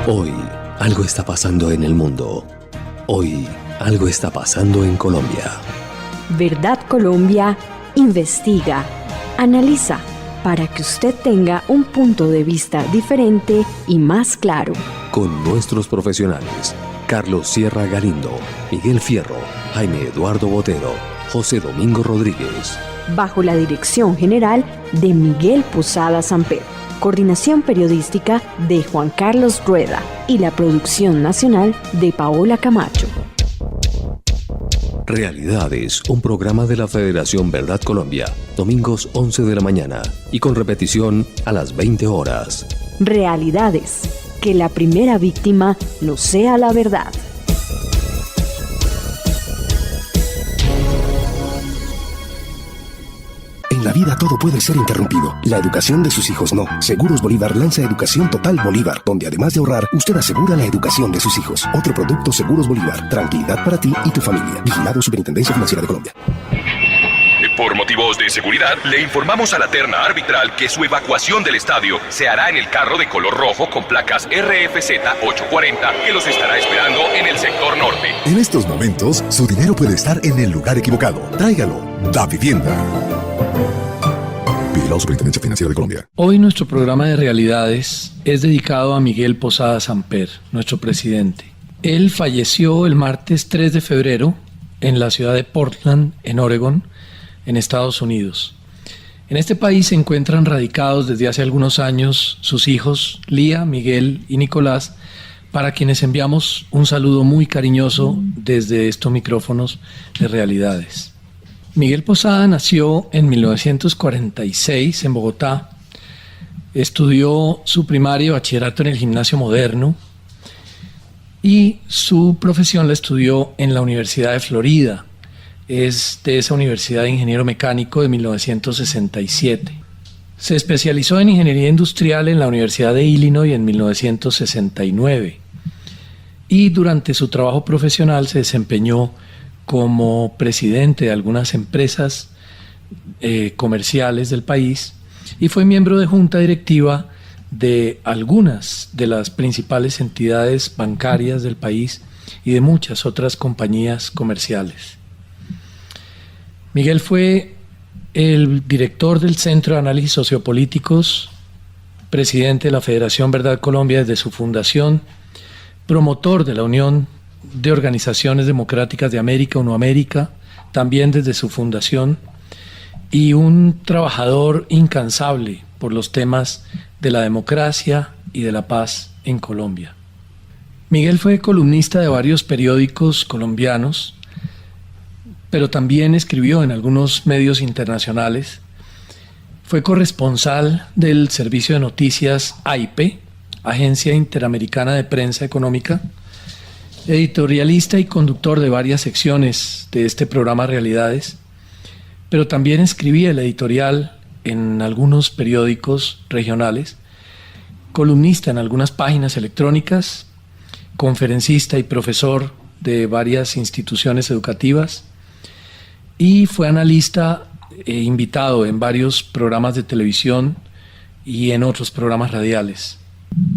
Hoy, algo está pasando en el mundo. Hoy, algo está pasando en Colombia. Verdad Colombia investiga, analiza, para que usted tenga un punto de vista diferente y más claro. Con nuestros profesionales, Carlos Sierra Galindo, Miguel Fierro, Jaime Eduardo Botero, José Domingo Rodríguez. Bajo la dirección general de Miguel Posada Samper. Coordinación periodística de Juan Carlos Rueda y la producción nacional de Paola Camacho. Realidades, un programa de la Federación Verdad Colombia, domingos 11 de la mañana y con repetición a las 20 horas. Realidades, que la primera víctima no sea la verdad. En la vida todo puede ser interrumpido. La educación de sus hijos no. Seguros Bolívar lanza Educación Total Bolívar, donde además de ahorrar, usted asegura la educación de sus hijos. Otro producto Seguros Bolívar. Tranquilidad para ti y tu familia. Vigilado Superintendencia Financiera de Colombia. Por motivos de seguridad, le informamos a la terna arbitral que su evacuación del estadio se hará en el carro de color rojo con placas RFZ 840 que los estará esperando en el sector norte. En estos momentos, su dinero puede estar en el lugar equivocado. Tráigalo. Da Vivienda. Vigilado Superintendencia Financiera de Colombia. Hoy nuestro programa de realidades es dedicado a Miguel Posada Samper, nuestro presidente. Él falleció el martes 3 de febrero en la ciudad de Portland, en Oregón, en Estados Unidos. En este país se encuentran radicados desde hace algunos años sus hijos Lía, Miguel y Nicolás, para quienes enviamos un saludo muy cariñoso desde estos micrófonos de realidades. Miguel Posada nació en 1946 en Bogotá. Estudió su primaria y bachillerato en el Gimnasio Moderno y su profesión la estudió en la Universidad de Florida. Es de esa universidad de ingeniero mecánico de 1967. Se especializó en ingeniería industrial en la Universidad de Illinois en 1969 y durante su trabajo profesional se desempeñó como presidente de algunas empresas comerciales del país y fue miembro de junta directiva de algunas de las principales entidades bancarias del país y de muchas otras compañías comerciales. Miguel fue el director del Centro de Análisis Sociopolíticos, presidente de la Federación Verdad Colombia desde su fundación, promotor de la Unión de Organizaciones Democráticas de América, UNOAmérica, también desde su fundación, y un trabajador incansable por los temas de la democracia y de la paz en Colombia. Miguel fue columnista de varios periódicos colombianos, pero también escribió en algunos medios internacionales. Fue corresponsal del Servicio de Noticias AIPE, Agencia Interamericana de Prensa Económica, editorialista y conductor de varias secciones de este programa Realidades, pero también escribía el editorial en algunos periódicos regionales, columnista en algunas páginas electrónicas, conferencista y profesor de varias instituciones educativas, y fue analista invitado en varios programas de televisión y en otros programas radiales.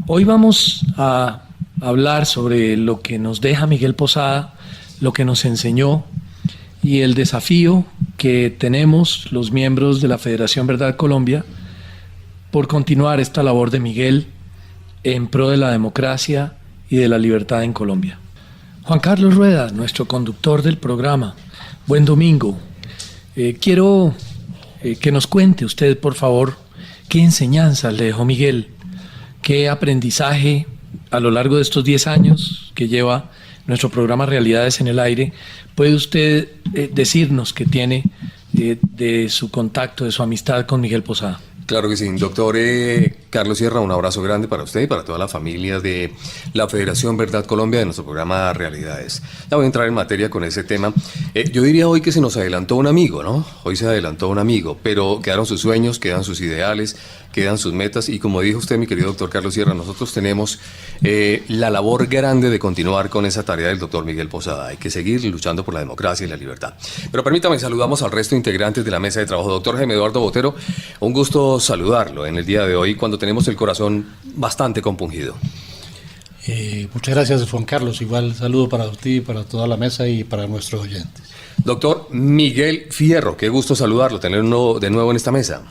Hoy vamos a hablar sobre lo que nos deja Miguel Posada, lo que nos enseñó y el desafío que tenemos los miembros de la Federación Verdad Colombia por continuar esta labor de Miguel en pro de la democracia y de la libertad en Colombia. Juan Carlos Rueda, nuestro conductor del programa, buen domingo. Quiero que nos cuente usted, por favor, qué enseñanzas le dejó Miguel, qué aprendizaje a lo largo de estos 10 años que lleva nuestro programa Realidades en el Aire, puede usted decirnos que tiene de su contacto, de su amistad con Miguel Posada. Claro que sí, doctor Carlos Sierra, un abrazo grande para usted y para toda la familia de la Federación Verdad Colombia de nuestro programa Realidades. Ya voy a entrar en materia con ese tema. Yo diría hoy que se nos adelantó un amigo, ¿no? Hoy se adelantó un amigo, pero quedaron sus sueños, quedan sus ideales, quedan sus metas y como dijo usted, mi querido doctor Carlos Sierra, nosotros tenemos la labor grande de continuar con esa tarea del doctor Miguel Posada. Hay que seguir luchando por la democracia y la libertad. Pero permítame, saludamos al resto de integrantes de la mesa de trabajo. Doctor Jaime Eduardo Botero, un gusto saludarlo en el día de hoy cuando tenemos el corazón bastante compungido. Muchas gracias, Juan Carlos. Igual saludo para ti, para toda la mesa y para nuestros oyentes. Doctor Miguel Fierro, qué gusto saludarlo, tenerlo de nuevo en esta mesa.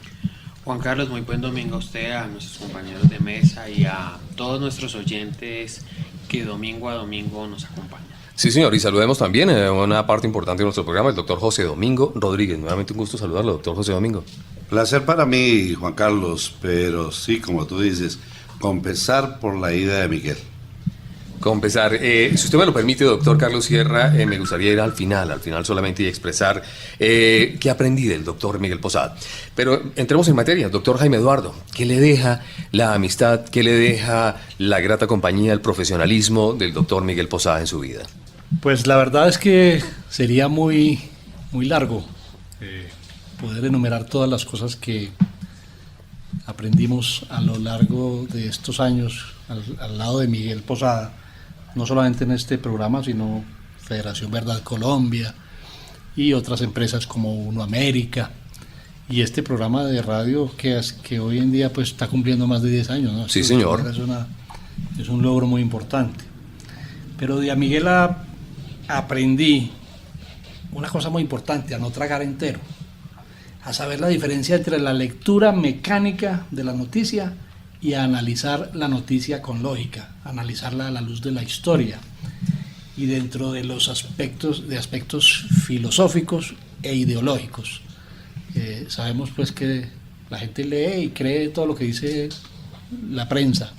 Juan Carlos, muy buen domingo a usted, a nuestros compañeros de mesa y a todos nuestros oyentes que domingo a domingo nos acompañan. Sí, señor, y saludemos también a una parte importante de nuestro programa, el doctor José Domingo Rodríguez. Nuevamente un gusto saludarlo, doctor José Domingo. Placer para mí, Juan Carlos, pero sí, como tú dices, compensar por la ida de Miguel. Compensar. Si usted me lo permite, doctor Carlos Sierra, me gustaría ir al final solamente y expresar qué aprendí del doctor Miguel Posada. Pero entremos en materia. Doctor Jaime Eduardo, ¿qué le deja la amistad, qué le deja la grata compañía, el profesionalismo del doctor Miguel Posada en su vida? Pues la verdad es que sería muy largo poder enumerar todas las cosas que aprendimos a lo largo de estos años al lado de Miguel Posada, no solamente en este programa, sino Federación Verdad Colombia y otras empresas como Uno América y este programa de radio que hoy en día pues está cumpliendo más de 10 años, ¿no? Sí, señor. Es un logro muy importante. Pero de a Miguel aprendí una cosa muy importante: a no tragar entero, a saber la diferencia entre la lectura mecánica de la noticia y a analizar la noticia con lógica, analizarla a la luz de la historia y dentro de los aspectos filosóficos e ideológicos. Sabemos pues que la gente lee y cree todo lo que dice la prensa.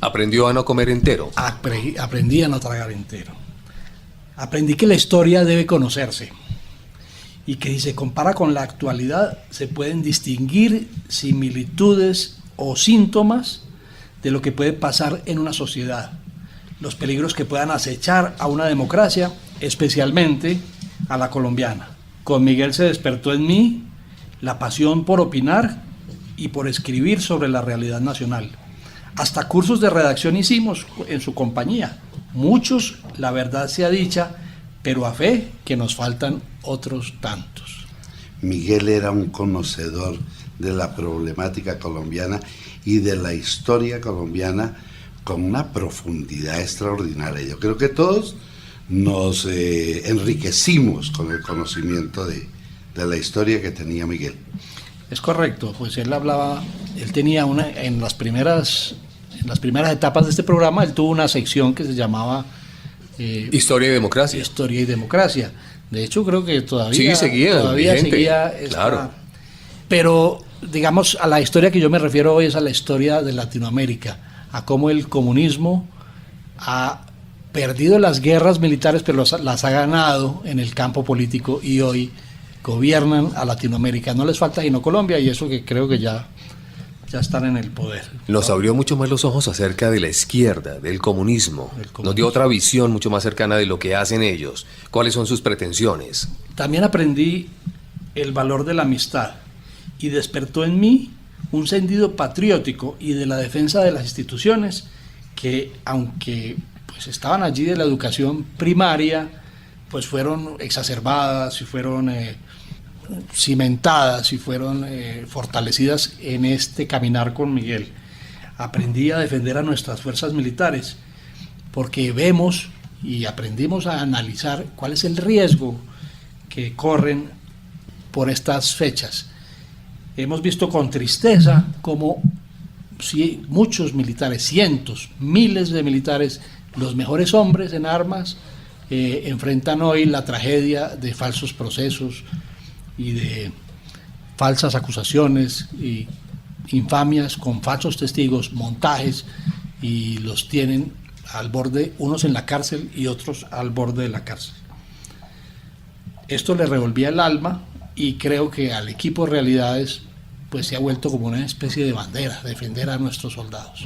¿Aprendió a no comer entero? Aprendí a no tragar entero. Aprendí que la historia debe conocerse y que si se compara con la actualidad se pueden distinguir similitudes o síntomas de lo que puede pasar en una sociedad, los peligros que puedan acechar a una democracia, especialmente a la colombiana. Con Miguel se despertó en mí la pasión por opinar y por escribir sobre la realidad nacional. Hasta cursos de redacción hicimos en su compañía. Muchos, la verdad sea dicha, pero a fe que nos faltan otros tantos. Miguel era un conocedor de la problemática colombiana y de la historia colombiana con una profundidad extraordinaria. Yo creo que todos nos enriquecimos con el conocimiento de la historia que tenía Miguel. Es correcto, pues él tenía en las primeras etapas de este programa, él tuvo una sección que se llamaba Historia y Democracia. Historia y Democracia. De hecho, creo que todavía seguía claro. Pero, digamos, a la historia que yo me refiero hoy es a la historia de Latinoamérica, a cómo el comunismo ha perdido las guerras militares, pero las ha ganado en el campo político y hoy gobiernan a Latinoamérica. No les falta sino Colombia, y eso que creo que ya están en el poder. Nos abrió mucho más los ojos acerca de la izquierda, del comunismo. Nos dio otra visión mucho más cercana de lo que hacen ellos, cuáles son sus pretensiones. También aprendí el valor de la amistad y despertó en mí un sentido patriótico y de la defensa de las instituciones que, aunque pues estaban allí de la educación primaria, pues fueron exacerbadas y fueron cimentadas y fueron fortalecidas en este caminar con Miguel. Aprendí a defender a nuestras fuerzas militares porque vemos y aprendimos a analizar cuál es el riesgo que corren por estas fechas. Hemos visto con tristeza cómo muchos militares, cientos, miles de militares, los mejores hombres en armas, enfrentan hoy la tragedia de falsos procesos y de falsas acusaciones y infamias con falsos testigos, montajes, y los tienen al borde, unos en la cárcel y otros al borde de la cárcel. Esto le revolvía el alma y creo que al equipo de Realidades pues se ha vuelto como una especie de bandera, defender a nuestros soldados.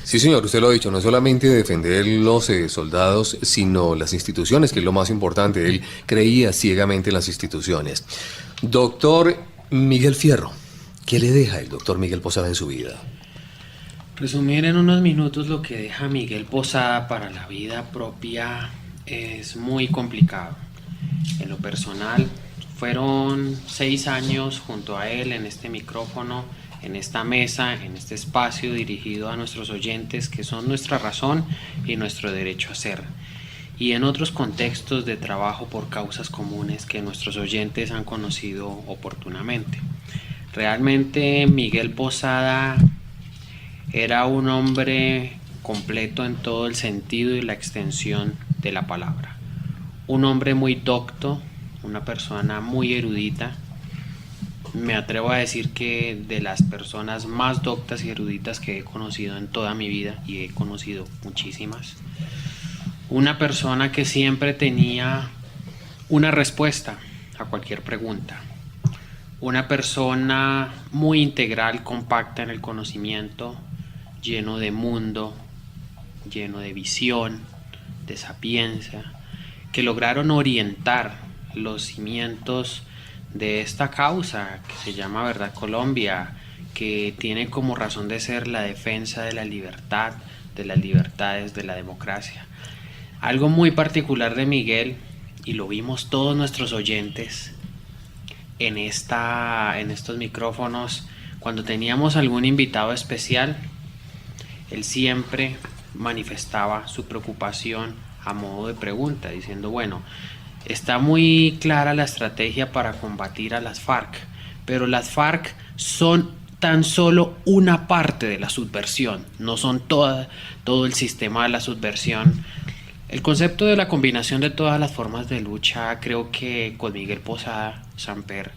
Sí, señor, usted lo ha dicho, no solamente defender los soldados, sino las instituciones, que es lo más importante. Él creía ciegamente en las instituciones. Doctor Miguel Fierro, ¿qué le deja el doctor Miguel Posada en su vida? Resumir en unos minutos lo que deja Miguel Posada para la vida propia es muy complicado. En lo personal, fueron 6 años junto a él en este micrófono, en esta mesa, en este espacio dirigido a nuestros oyentes, que son nuestra razón y nuestro derecho a ser, y en otros contextos de trabajo por causas comunes que nuestros oyentes han conocido oportunamente. Realmente Miguel Posada era un hombre completo en todo el sentido y la extensión de la palabra. Un hombre muy docto, una persona muy erudita. Me atrevo a decir que de las personas más doctas y eruditas que he conocido en toda mi vida, y he conocido muchísimas. Una persona que siempre tenía una respuesta a cualquier pregunta. Una persona muy integral, compacta en el conocimiento, lleno de mundo, lleno de visión, de sapiencia, que lograron orientar los cimientos de esta causa que se llama Verdad Colombia, que tiene como razón de ser la defensa de la libertad, de las libertades, de la democracia. Algo muy particular de Miguel, y lo vimos todos nuestros oyentes en estos micrófonos, cuando teníamos algún invitado especial, él siempre manifestaba su preocupación a modo de pregunta, diciendo, bueno, está muy clara la estrategia para combatir a las FARC, pero las FARC son tan solo una parte de la subversión, no son todo el sistema de la subversión. El concepto de la combinación de todas las formas de lucha, creo que con Miguel Posada Samper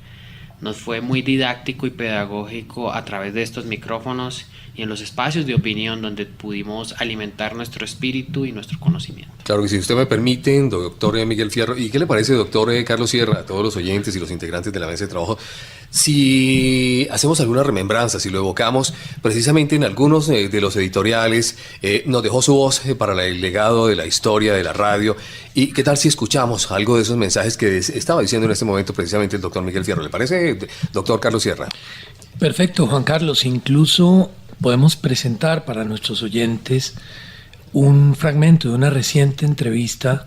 nos fue muy didáctico y pedagógico a través de estos micrófonos y en los espacios de opinión donde pudimos alimentar nuestro espíritu y nuestro conocimiento. Claro que si usted me permite, doctor Miguel Fierro, ¿y qué le parece, doctor Carlos Sierra, a todos los oyentes y los integrantes de la mesa de trabajo, si hacemos alguna remembranza, si lo evocamos precisamente en algunos de los editoriales, nos dejó su voz para el legado de la historia de la radio, y qué tal si escuchamos algo de esos mensajes que estaba diciendo en este momento precisamente el doctor Miguel Fierro? ¿Le parece, doctor Carlos Sierra? Perfecto, Juan Carlos. Incluso podemos presentar para nuestros oyentes un fragmento de una reciente entrevista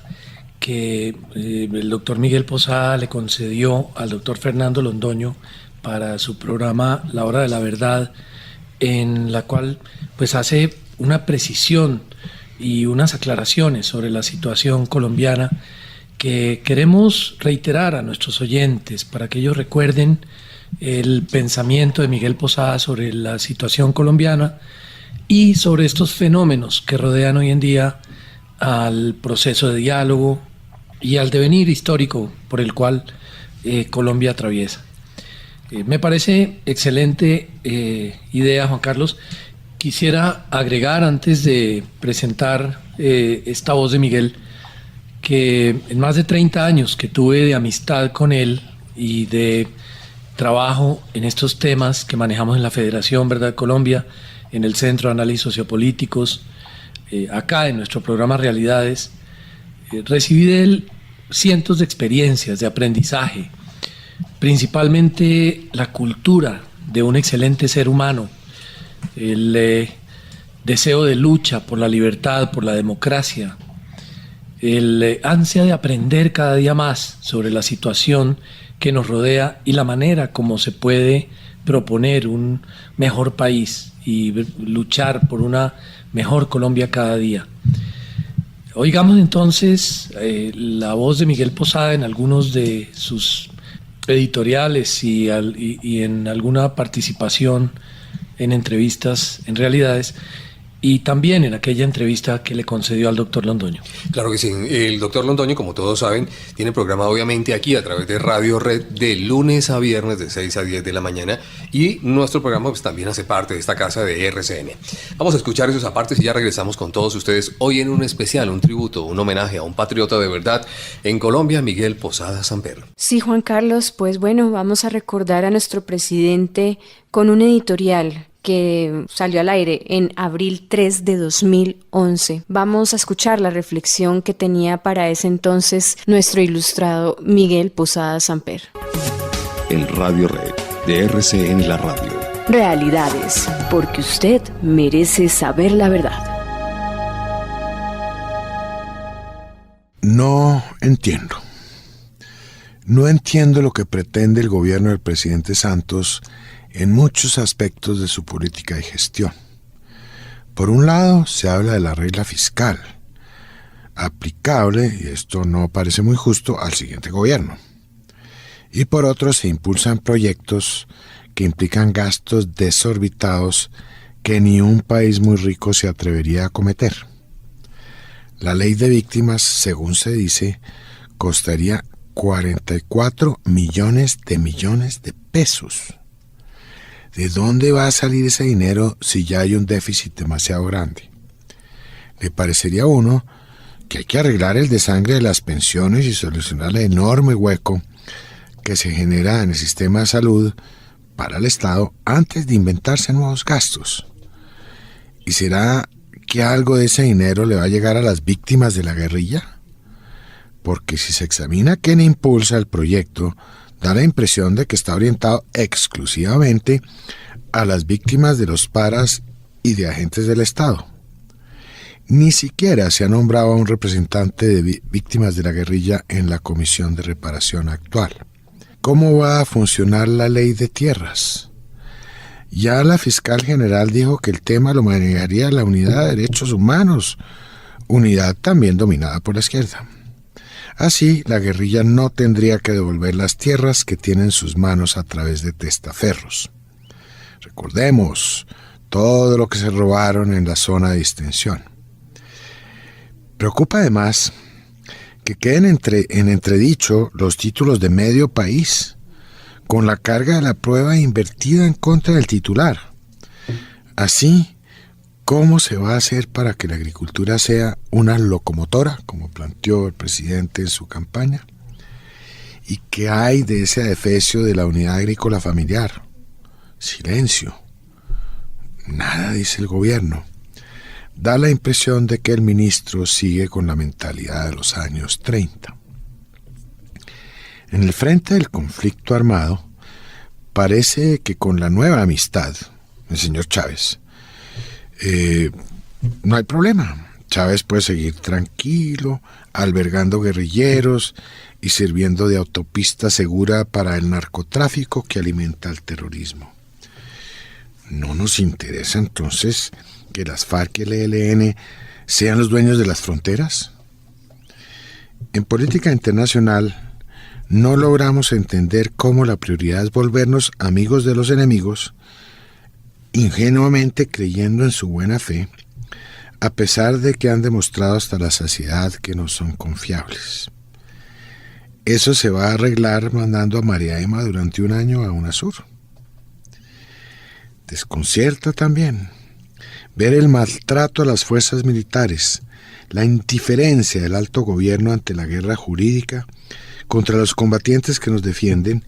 que el doctor Miguel Posada le concedió al doctor Fernando Londoño para su programa La Hora de la Verdad, en la cual pues hace una precisión y unas aclaraciones sobre la situación colombiana que queremos reiterar a nuestros oyentes para que ellos recuerden el pensamiento de Miguel Posada sobre la situación colombiana y sobre estos fenómenos que rodean hoy en día al proceso de diálogo y al devenir histórico por el cual Colombia atraviesa. Me parece excelente idea, Juan Carlos. Quisiera agregar, antes de presentar esta voz de Miguel, que en más de 30 años que tuve de amistad con él y de trabajo en estos temas que manejamos en la Federación Verdad Colombia, en el Centro de Análisis Sociopolíticos, acá en nuestro programa Realidades, recibí de él cientos de experiencias de aprendizaje, principalmente la cultura de un excelente ser humano, el deseo de lucha por la libertad, por la democracia, el ansia de aprender cada día más sobre la situación que nos rodea y la manera como se puede proponer un mejor país y luchar por una mejor Colombia cada día. Oigamos entonces la voz de Miguel Posada en algunos de sus editoriales y en alguna participación en entrevistas en Realidades, y también en aquella entrevista que le concedió al doctor Londoño. Claro que sí. El doctor Londoño, como todos saben, tiene programa obviamente aquí a través de Radio Red de lunes a viernes de 6 a 10 de la mañana, y nuestro programa pues también hace parte de esta casa de RCN. Vamos a escuchar esos apartes y ya regresamos con todos ustedes hoy en un especial, un tributo, un homenaje a un patriota de verdad en Colombia, Miguel Posada Samper. Sí, Juan Carlos, pues bueno, vamos a recordar a nuestro presidente con un editorial que salió al aire en abril 3 de 2011. Vamos a escuchar la reflexión que tenía para ese entonces nuestro ilustrado Miguel Posada Samper. En Radio Red de RCN La Radio. Realidades, porque usted merece saber la verdad. No entiendo. No entiendo lo que pretende el gobierno del presidente Santos en muchos aspectos de su política y gestión. Por un lado, se habla de la regla fiscal, aplicable, y esto no parece muy justo, al siguiente gobierno. Y por otro, se impulsan proyectos que implican gastos desorbitados que ni un país muy rico se atrevería a cometer. La ley de víctimas, según se dice, costaría 44 millones de pesos. ¿De dónde va a salir ese dinero si ya hay un déficit demasiado grande? Le parecería a uno que hay que arreglar el desangre de las pensiones y solucionar el enorme hueco que se genera en el sistema de salud para el Estado antes de inventarse nuevos gastos. ¿Y será que algo de ese dinero le va a llegar a las víctimas de la guerrilla? Porque si se examina quién impulsa el proyecto, da la impresión de que está orientado exclusivamente a las víctimas de los paras y de agentes del Estado. Ni siquiera se ha nombrado a un representante de víctimas de la guerrilla en la comisión de reparación actual. ¿Cómo va a funcionar la ley de tierras? Ya la fiscal general dijo que el tema lo manejaría la Unidad de Derechos Humanos, unidad también dominada por la izquierda. Así, la guerrilla no tendría que devolver las tierras que tiene en sus manos a través de testaferros. Recordemos todo lo que se robaron en la zona de distensión. Preocupa además que queden en entredicho los títulos de medio país, con la carga de la prueba invertida en contra del titular. Así, ¿cómo se va a hacer para que la agricultura sea una locomotora, como planteó el presidente en su campaña? ¿Y qué hay de ese adefesio de la unidad agrícola familiar? Silencio. Nada dice el gobierno. Da la impresión de que el ministro sigue con la mentalidad de los años 30. En el frente del conflicto armado, parece que con la nueva amistad, el señor Chávez, no hay problema. Chávez puede seguir tranquilo, albergando guerrilleros y sirviendo de autopista segura para el narcotráfico que alimenta el terrorismo. ¿No nos interesa entonces que las FARC y el ELN sean los dueños de las fronteras? En política internacional no logramos entender cómo la prioridad es volvernos amigos de los enemigos, ingenuamente creyendo en su buena fe, a pesar de que han demostrado hasta la saciedad que no son confiables. Eso se va a arreglar mandando a María Emma durante un año a UNASUR. Desconcierta también ver el maltrato a las fuerzas militares, la indiferencia del alto gobierno ante la guerra jurídica contra los combatientes que nos defienden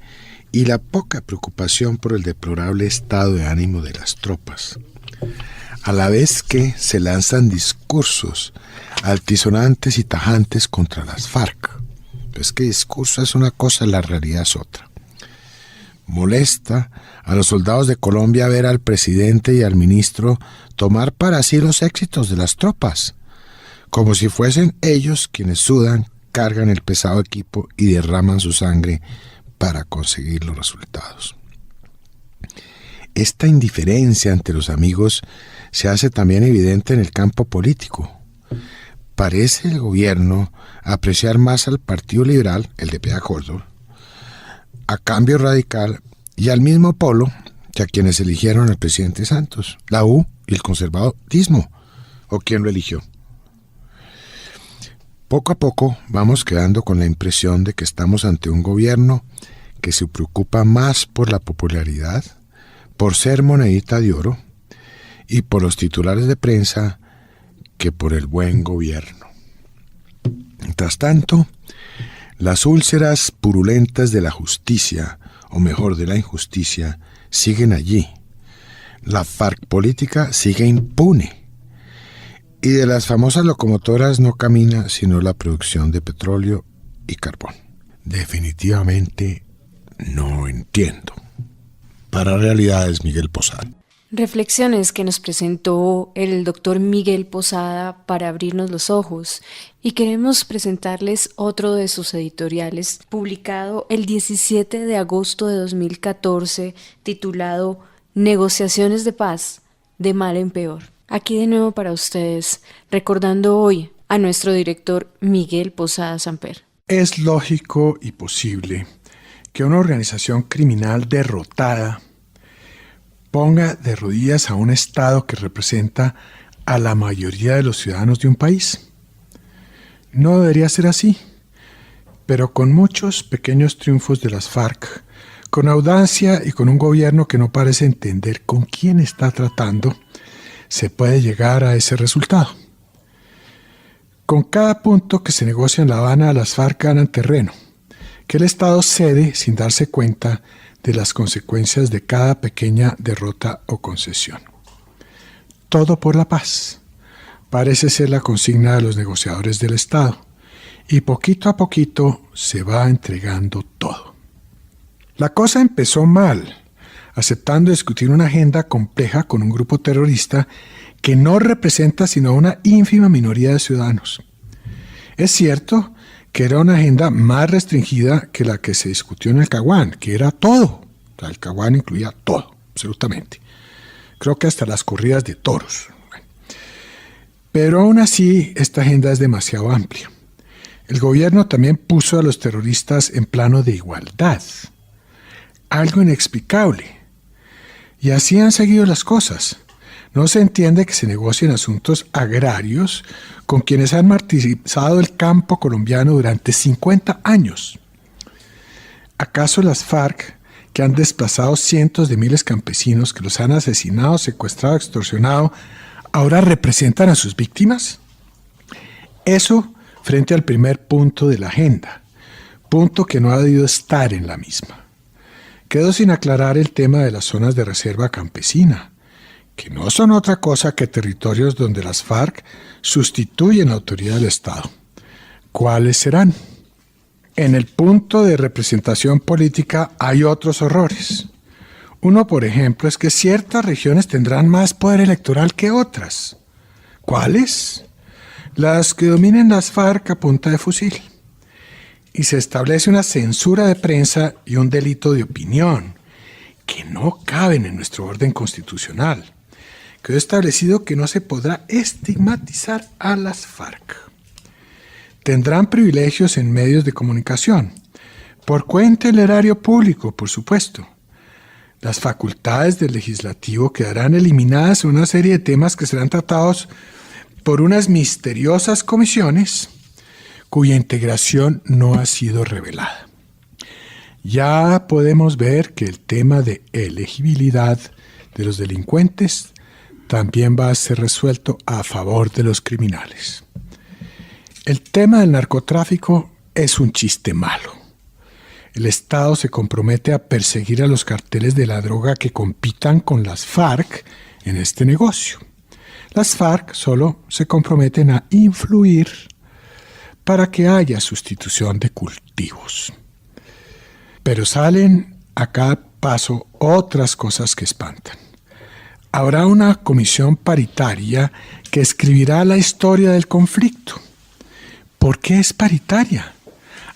y la poca preocupación por el deplorable estado de ánimo de las tropas, a la vez que se lanzan discursos altisonantes y tajantes contra las FARC. Es que discurso es una cosa, la realidad es otra. Molesta a los soldados de Colombia ver al presidente y al ministro tomar para sí los éxitos de las tropas, como si fuesen ellos quienes sudan, cargan el pesado equipo y derraman su sangre para conseguir los resultados. Esta indiferencia ante los amigos se hace también evidente en el campo político. Parece el gobierno apreciar más al Partido Liberal, el de Pea Córdoba, a Cambio Radical y al mismo polo que a quienes eligieron al presidente Santos, la U y el conservadurismo, o quien lo eligió. Poco a poco vamos quedando con la impresión de que estamos ante un gobierno que se preocupa más por la popularidad, por ser monedita de oro y por los titulares de prensa que por el buen gobierno. Mientras tanto, las úlceras purulentas de la justicia, o mejor de la injusticia, siguen allí. La FARC política sigue impune. Y de las famosas locomotoras no camina sino la producción de petróleo y carbón. Definitivamente no entiendo. Para Realidades, Miguel Posada. Reflexiones que nos presentó el doctor Miguel Posada para abrirnos los ojos, y queremos presentarles otro de sus editoriales publicado el 17 de agosto de 2014 titulado Negociaciones de paz, de mal en peor. Aquí de nuevo para ustedes, recordando hoy a nuestro director Miguel Posada Samper. Es lógico y posible que una organización criminal derrotada ponga de rodillas a un Estado que representa a la mayoría de los ciudadanos de un país. No debería ser así, pero con muchos pequeños triunfos de las FARC, con audacia y con un gobierno que no parece entender con quién está tratando, se puede llegar a ese resultado. Con cada punto que se negocia en La Habana, las FARC ganan terreno, que el Estado cede sin darse cuenta de las consecuencias de cada pequeña derrota o concesión. Todo por la paz parece ser la consigna de los negociadores del Estado, y poquito a poquito se va entregando todo. La cosa empezó mal, aceptando discutir una agenda compleja con un grupo terrorista que no representa sino a una ínfima minoría de ciudadanos. Es cierto que era una agenda más restringida que la que se discutió en el Caguán, que era todo. O sea, el Caguán incluía todo, absolutamente. Creo que hasta las corridas de toros. Pero aún así, esta agenda es demasiado amplia. El gobierno también puso a los terroristas en plano de igualdad. Algo inexplicable. Y así han seguido las cosas. No se entiende que se negocien asuntos agrarios con quienes han martirizado el campo colombiano durante 50 años. ¿Acaso las FARC, que han desplazado cientos de miles de campesinos, que los han asesinado, secuestrado, extorsionado, ahora representan a sus víctimas? Eso frente al primer punto de la agenda, punto que no ha debido estar en la misma. Quedó sin aclarar el tema de las zonas de reserva campesina, que no son otra cosa que territorios donde las FARC sustituyen la autoridad del Estado. ¿Cuáles serán? En el punto de representación política hay otros horrores. Uno, por ejemplo, es que ciertas regiones tendrán más poder electoral que otras. ¿Cuáles? Las que dominen las FARC a punta de fusil. Y se establece una censura de prensa y un delito de opinión, que no caben en nuestro orden constitucional. Quedó establecido que no se podrá estigmatizar a las FARC. Tendrán privilegios en medios de comunicación, por cuenta del erario público, por supuesto. Las facultades del legislativo quedarán eliminadas en una serie de temas que serán tratados por unas misteriosas comisiones cuya integración no ha sido revelada. Ya podemos ver que el tema de elegibilidad de los delincuentes también va a ser resuelto a favor de los criminales. El tema del narcotráfico es un chiste malo. El Estado se compromete a perseguir a los carteles de la droga que compitan con las FARC en este negocio. Las FARC solo se comprometen a influir para que haya sustitución de cultivos. Pero salen a cada paso otras cosas que espantan. Habrá una comisión paritaria que escribirá la historia del conflicto. ¿Por qué es paritaria?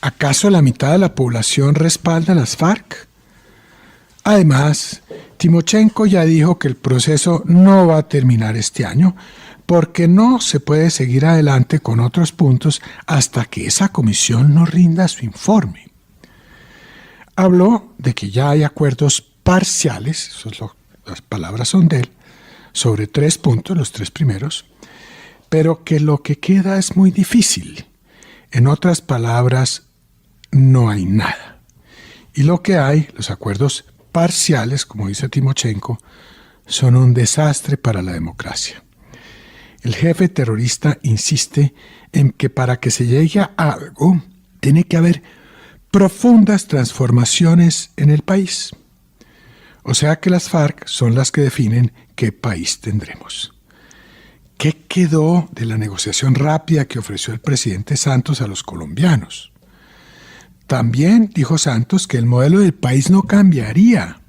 ¿Acaso la mitad de la población respalda a las FARC? Además, Timochenko ya dijo que el proceso no va a terminar este año porque no se puede seguir adelante con otros puntos hasta que esa comisión no rinda su informe. Habló de que ya hay acuerdos parciales, las palabras son de él, sobre 3 puntos, los 3 primeros, pero que lo que queda es muy difícil. En otras palabras, no hay nada. Y lo que hay, los acuerdos parciales, como dice Timochenko, son un desastre para la democracia. El jefe terrorista insiste en que para que se llegue a algo, tiene que haber profundas transformaciones en el país. O sea que las FARC son las que definen qué país tendremos. ¿Qué quedó de la negociación rápida que ofreció el presidente Santos a los colombianos? También dijo Santos que el modelo del país no cambiaría,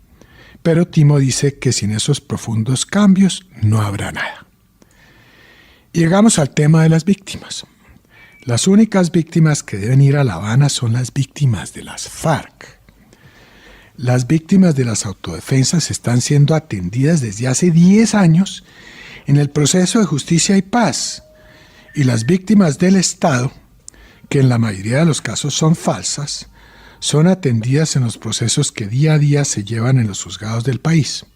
Pero Timo dice que sin esos profundos cambios no habrá nada. Y llegamos al tema de las víctimas. Las únicas víctimas que deben ir a La Habana son las víctimas de las FARC. Las víctimas de las autodefensas están siendo atendidas desde hace 10 años en el proceso de justicia y paz. Y las víctimas del Estado, que en la mayoría de los casos son falsas, son atendidas en los procesos que día a día se llevan en los juzgados del país.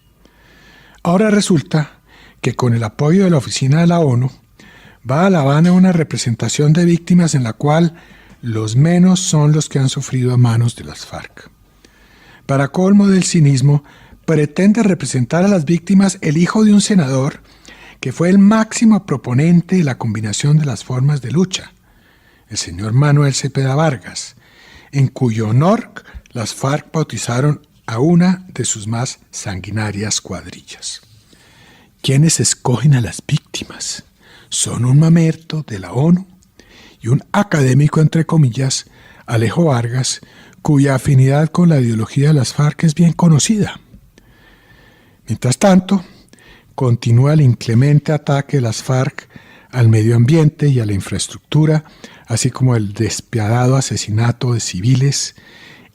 Ahora resulta que con el apoyo de la Oficina de la ONU, va a La Habana una representación de víctimas en la cual los menos son los que han sufrido a manos de las FARC. Para colmo del cinismo, pretende representar a las víctimas el hijo de un senador que fue el máximo proponente de la combinación de las formas de lucha, el señor Manuel Cepeda Vargas, en cuyo honor las FARC bautizaron a una de sus más sanguinarias cuadrillas. ¿Quiénes escogen a las víctimas? Son un mamerto de la ONU y un académico, entre comillas, Alejo Vargas, cuya afinidad con la ideología de las FARC es bien conocida. Mientras tanto, continúa el inclemente ataque de las FARC al medio ambiente y a la infraestructura, así como el despiadado asesinato de civiles,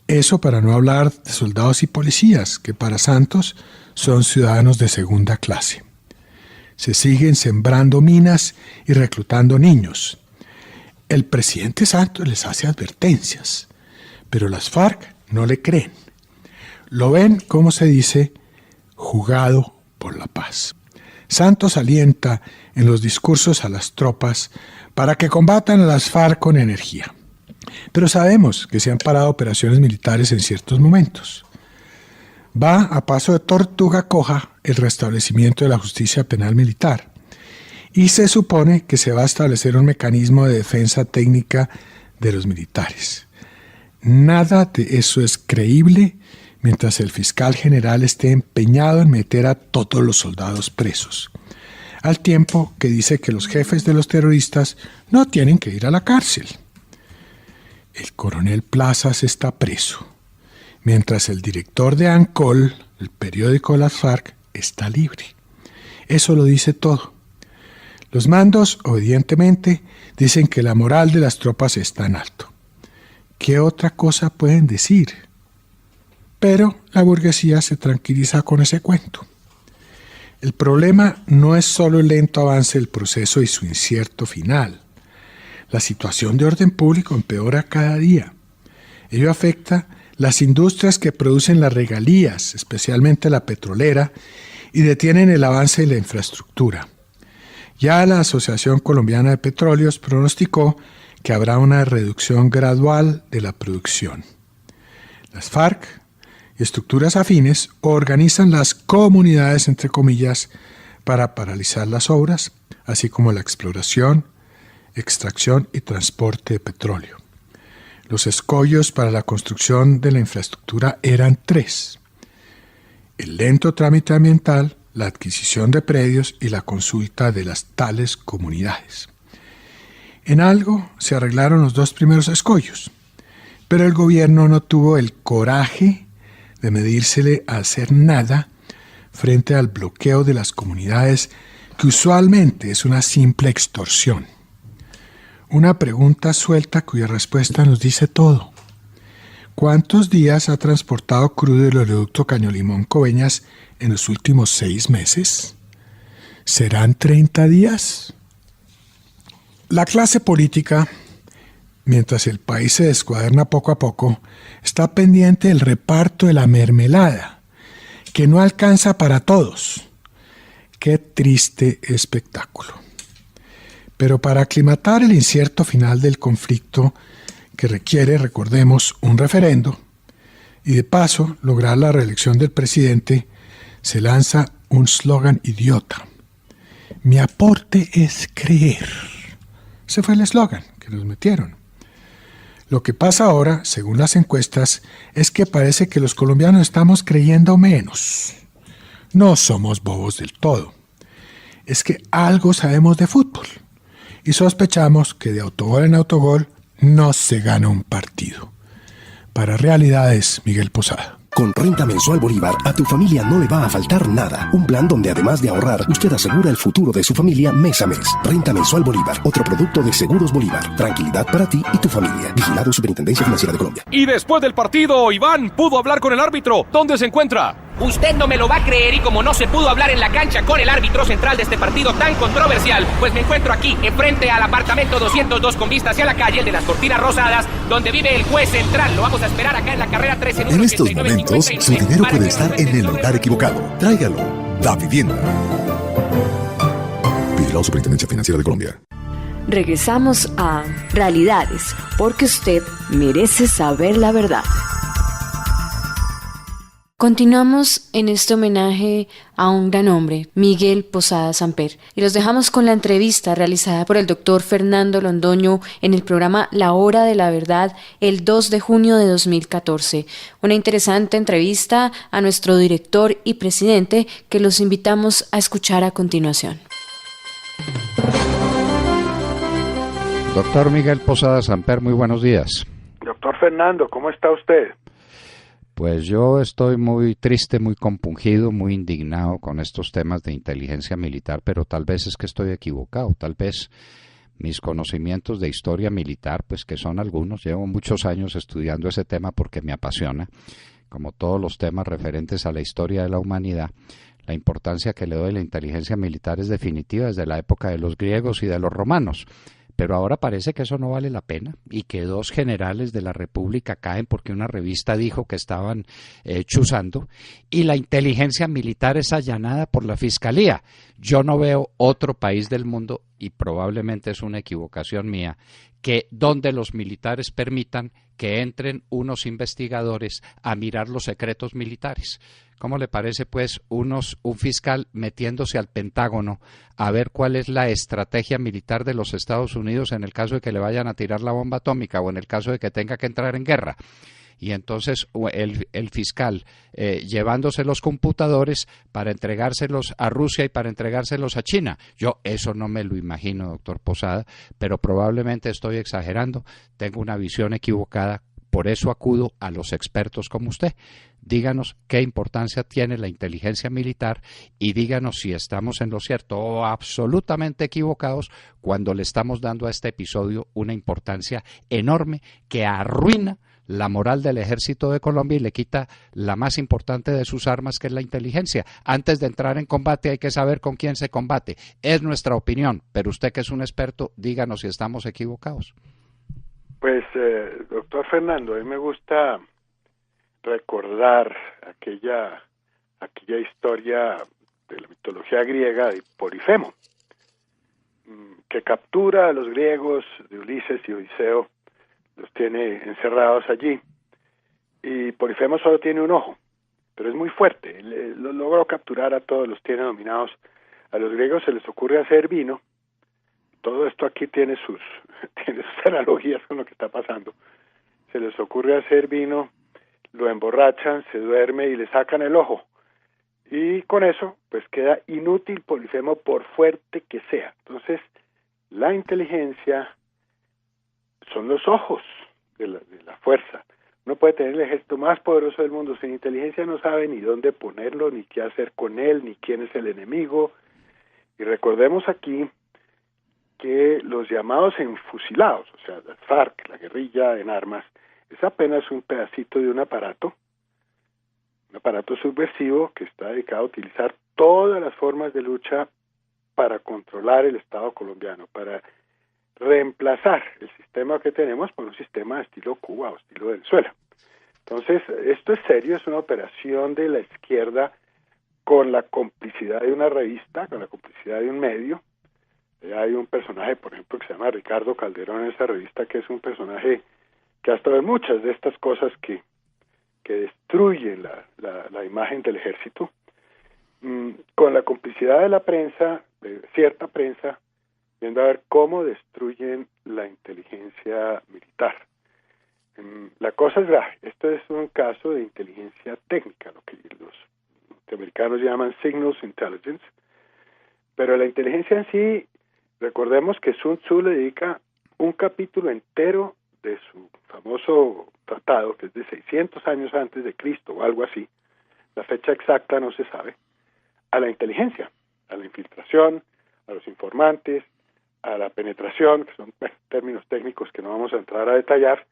eso para no hablar de soldados y policías, que para Santos son ciudadanos de segunda clase. Se siguen sembrando minas y reclutando niños. El presidente Santos les hace advertencias, pero las FARC no le creen. Lo ven, como se dice, jugado por la paz. Santos alienta en los discursos a las tropas para que combatan a las FARC con energía. Pero sabemos que se han parado operaciones militares en ciertos momentos. Va a paso de tortuga coja el restablecimiento de la justicia penal militar. Y se supone que se va a establecer un mecanismo de defensa técnica de los militares. Nada de eso es creíble mientras el fiscal general esté empeñado en meter a todos los soldados presos, al tiempo que dice que los jefes de los terroristas no tienen que ir a la cárcel. El coronel Plazas está preso, mientras el director de ANCOL, el periódico de las FARC, está libre. Eso lo dice todo. Los mandos, obedientemente, dicen que la moral de las tropas está en alto. ¿Qué otra cosa pueden decir? Pero la burguesía se tranquiliza con ese cuento. El problema no es solo el lento avance del proceso y su incierto final. La situación de orden público empeora cada día. Ello afecta las industrias que producen las regalías, especialmente la petrolera, y detienen el avance de la infraestructura. Ya la Asociación Colombiana de Petróleos pronosticó que habrá una reducción gradual de la producción. Las FARC y estructuras afines organizan las comunidades, entre comillas, para paralizar las obras, así como la exploración, extracción y transporte de petróleo. Los escollos para la construcción de la infraestructura eran 3: el lento trámite ambiental, la adquisición de predios y la consulta de las tales comunidades. En algo se arreglaron los 2 primeros escollos, pero el gobierno no tuvo el coraje de medírsele a hacer nada frente al bloqueo de las comunidades, que usualmente es una simple extorsión. Una pregunta suelta cuya respuesta nos dice todo. ¿Cuántos días ha transportado crudo el oleoducto Caño-Limón-Coveñas en los últimos 6 meses? ¿Serán 30 días? La clase política, mientras el país se descuaderna poco a poco, está pendiente del reparto de la mermelada, que no alcanza para todos. ¡Qué triste espectáculo! Pero para aclimatar el incierto final del conflicto, que requiere, recordemos, un referendo, y de paso lograr la reelección del presidente, se lanza un slogan idiota: mi aporte es creer. Ese fue el eslogan que nos metieron. Lo que pasa ahora, según las encuestas, es que parece que los colombianos estamos creyendo menos. No somos bobos del todo. Es que algo sabemos de fútbol y sospechamos que de autogol en autogol no se gana un partido. Para Realidades, Miguel Posada. Con Renta Mensual Bolívar, a tu familia no le va a faltar nada. Un plan donde además de ahorrar, usted asegura el futuro de su familia mes a mes. Renta Mensual Bolívar, otro producto de Seguros Bolívar. Tranquilidad para ti y tu familia. Vigilado Superintendencia Financiera de Colombia. Y después del partido, Iván pudo hablar con el árbitro. ¿Dónde se encuentra? Usted no me lo va a creer, y como no se pudo hablar en la cancha con el árbitro central de este partido tan controversial, pues me encuentro aquí, enfrente al apartamento 202 con vista hacia la calle, el de las cortinas rosadas, donde vive el juez central. Lo vamos a esperar acá en la carrera 13. En estos momentos, su dinero puede estar en el lugar equivocado. Tráigalo. Da Vivienda. Vigilado Superintendencia Financiera de Colombia. Regresamos a Realidades, porque usted merece saber la verdad. Continuamos en este homenaje a un gran hombre, Miguel Posada Samper, y los dejamos con la entrevista realizada por el doctor Fernando Londoño en el programa La Hora de la Verdad el 2 de junio de 2014. Una interesante entrevista a nuestro director y presidente que los invitamos a escuchar a continuación. Doctor Miguel Posada Samper, muy buenos días. Doctor Fernando, ¿cómo está usted? Pues yo estoy muy triste, muy compungido, muy indignado con estos temas de inteligencia militar, pero tal vez es que estoy equivocado, tal vez mis conocimientos de historia militar, pues que son algunos, llevo muchos años estudiando ese tema porque me apasiona, como todos los temas referentes a la historia de la humanidad. La importancia que le doy a la inteligencia militar es definitiva desde la época de los griegos y de los romanos. Pero ahora parece que eso no vale la pena y que dos generales de la República caen porque una revista dijo que estaban chuzando y la inteligencia militar es allanada por la Fiscalía. Yo no veo otro país del mundo, y probablemente es una equivocación mía, que donde los militares permitan que entren unos investigadores a mirar los secretos militares. ¿Cómo le parece, pues, un fiscal metiéndose al Pentágono a ver cuál es la estrategia militar de los Estados Unidos en el caso de que le vayan a tirar la bomba atómica o en el caso de que tenga que entrar en guerra? Y entonces el fiscal llevándose los computadores para entregárselos a Rusia y para entregárselos a China. Yo eso no me lo imagino, doctor Posada, pero probablemente estoy exagerando, tengo una visión equivocada, por eso acudo a los expertos como usted. Díganos qué importancia tiene la inteligencia militar y díganos si estamos en lo cierto o absolutamente equivocados cuando le estamos dando a este episodio una importancia enorme que arruina la moral del Ejército de Colombia y le quita la más importante de sus armas, que es la inteligencia. Antes de entrar en combate hay que saber con quién se combate. Es nuestra opinión, pero usted, que es un experto, díganos si estamos equivocados. Pues, doctor Fernando, a mí me gusta recordar aquella historia de la mitología griega de Polifemo, que captura a los griegos de Ulises y Odiseo, los tiene encerrados allí, y Polifemo solo tiene un ojo, pero es muy fuerte, lo logró capturar a todos, los tiene dominados. A los griegos se les ocurre hacer vino. Todo esto aquí tiene sus analogías con lo que está pasando. Se les ocurre hacer vino, lo emborrachan, se duerme y le sacan el ojo. Y con eso, pues queda inútil Polifemo por fuerte que sea. Entonces, la inteligencia son los ojos de la fuerza. Uno puede tener el ejército más poderoso del mundo, sin inteligencia no sabe ni dónde ponerlo, ni qué hacer con él, ni quién es el enemigo. Y recordemos aquí que los llamados enfusilados, o sea, las FARC, la guerrilla en armas, es apenas un pedacito de un aparato subversivo que está dedicado a utilizar todas las formas de lucha para controlar el Estado colombiano, para reemplazar el sistema que tenemos por un sistema de estilo Cuba o estilo Venezuela. Entonces, esto es serio, es una operación de la izquierda con la complicidad de una revista, con la complicidad de un medio. Hay un personaje, por ejemplo, que se llama Ricardo Calderón en esa revista, que es un personaje que ha estado en muchas de estas cosas que destruyen la imagen del ejército, con la complicidad de la prensa, de cierta prensa, viendo a ver cómo destruyen la inteligencia militar. La cosa es grave. Esto es un caso de inteligencia técnica, lo que los norteamericanos llaman signals intelligence, pero la inteligencia en sí, recordemos que Sun Tzu le dedica un capítulo entero de su famoso tratado, que es de 600 años antes de Cristo o algo así, la fecha exacta no se sabe, a la inteligencia, a la infiltración, a los informantes, a la penetración, que son términos técnicos que no vamos a entrar a detallar,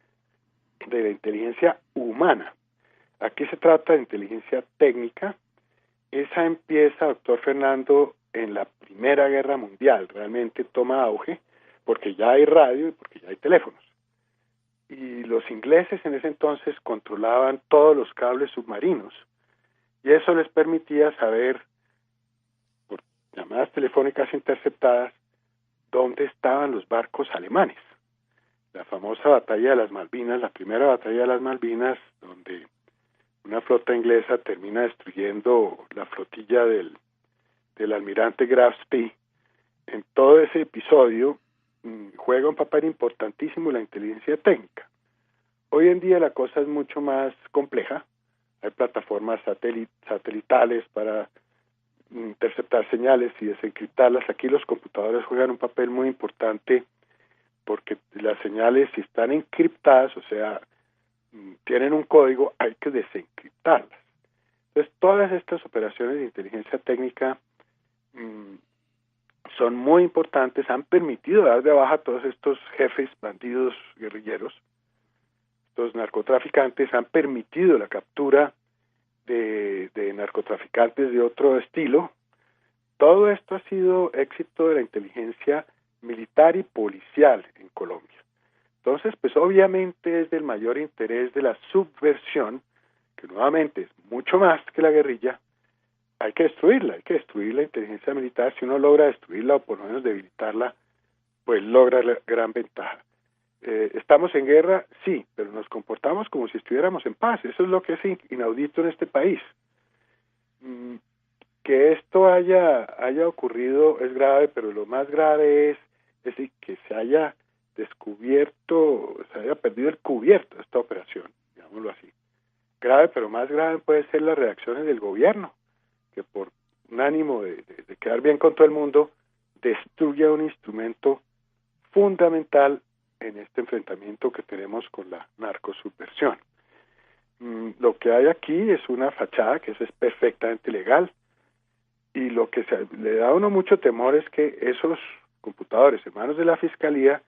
de la inteligencia humana. Aquí se trata de inteligencia técnica. Esa empieza, doctor Fernando, en la Primera Guerra Mundial, realmente toma auge, porque ya hay radio y porque ya hay teléfonos. Y los ingleses en ese entonces controlaban todos los cables submarinos, y eso les permitía saber, por llamadas telefónicas interceptadas, dónde estaban los barcos alemanes. La famosa batalla de las Malvinas, la primera batalla de las Malvinas, donde una flota inglesa termina destruyendo la flotilla del almirante Graf Spee. En todo ese episodio juega un papel importantísimo la inteligencia técnica. Hoy en día la cosa es mucho más compleja. Hay plataformas satelitales para interceptar señales y desencriptarlas. Aquí los computadores juegan un papel muy importante porque las señales, si están encriptadas, o sea, tienen un código, hay que desencriptarlas. Entonces, todas estas operaciones de inteligencia técnica son muy importantes, han permitido dar de baja a todos estos jefes, bandidos, guerrilleros, estos narcotraficantes, han permitido la captura de narcotraficantes de otro estilo. Todo esto ha sido éxito de la inteligencia militar y policial en Colombia. Entonces, pues obviamente es del mayor interés de la subversión, que nuevamente es mucho más que la guerrilla. Hay que destruir la inteligencia militar. Si uno logra destruirla o por lo menos debilitarla, pues logra la gran ventaja. ¿Estamos en guerra? Sí, pero nos comportamos como si estuviéramos en paz. Eso es lo que es inaudito en este país. Que esto haya ocurrido es grave, pero lo más grave es decir, que se haya descubierto, se haya perdido el cubierto de esta operación, digámoslo así. Grave, pero más grave puede ser las reacciones del gobierno, que por un ánimo de quedar bien con todo el mundo, destruya un instrumento fundamental en este enfrentamiento que tenemos con la narcosubversión. Lo que hay aquí es una fachada que eso es perfectamente legal, y lo que le da a uno mucho temor es que esos computadores en manos de la Fiscalía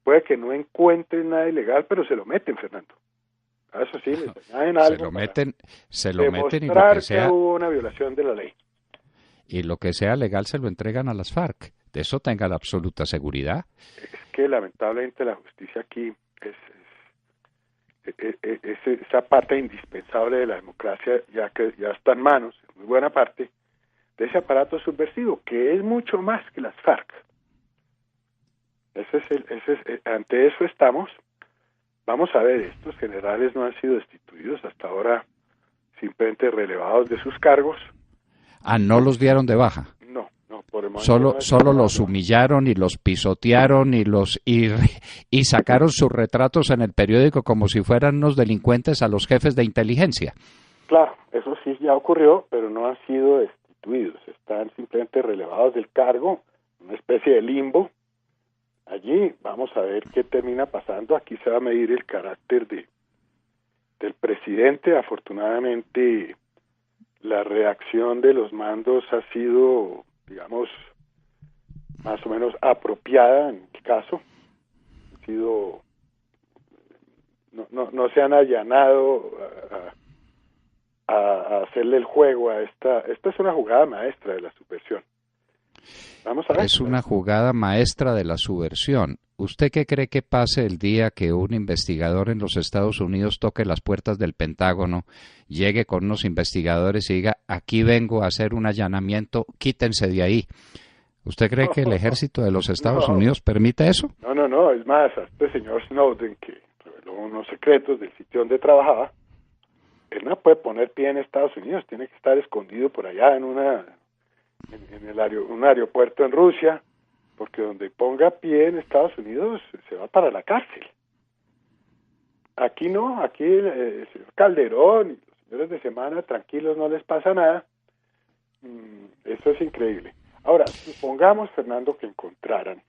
puede que no encuentren nada ilegal, pero se lo meten, Fernando. A eso sí, les añaden algo. Se lo meten y lo que sea. Que hubo una violación de la ley. Y lo que sea legal se lo entregan a las FARC. De eso tenga la absoluta seguridad. Es que lamentablemente la justicia aquí es esa parte indispensable de la democracia, ya que ya está en manos, en muy buena parte, de ese aparato subversivo, que es mucho más que las FARC. Ante eso estamos. Vamos a ver, estos generales no han sido destituidos hasta ahora, simplemente relevados de sus cargos. ¿No los dieron de baja? No, por el momento Solo los humillaron y los pisotearon y sacaron sus retratos en el periódico como si fueran unos delincuentes a los jefes de inteligencia. Claro, eso sí ya ocurrió, pero no han sido destituidos, están simplemente relevados del cargo, una especie de limbo. Allí vamos a ver qué termina pasando. Aquí se va a medir el carácter del presidente. Afortunadamente, la reacción de los mandos ha sido, digamos, más o menos apropiada en el caso. Ha sido, no se han allanado a hacerle el juego a esta es una jugada maestra de la subversión. Vamos a ver. Es una jugada maestra de la subversión. ¿Usted qué cree que pase el día que un investigador en los Estados Unidos toque las puertas del Pentágono, llegue con unos investigadores y diga, aquí vengo a hacer un allanamiento, quítense de ahí? ¿Usted cree que el ejército de los Estados Unidos permite eso? No, es más, a este señor Snowden, que reveló unos secretos del sitio donde trabajaba, él no puede poner pie en Estados Unidos, tiene que estar escondido por allá en un aeropuerto en Rusia, porque donde ponga pie en Estados Unidos se va para la cárcel. Aquí no, aquí el señor Calderón y los señores de Semana tranquilos, no les pasa nada. Eso es increíble. Ahora, supongamos, Fernando, que encontraran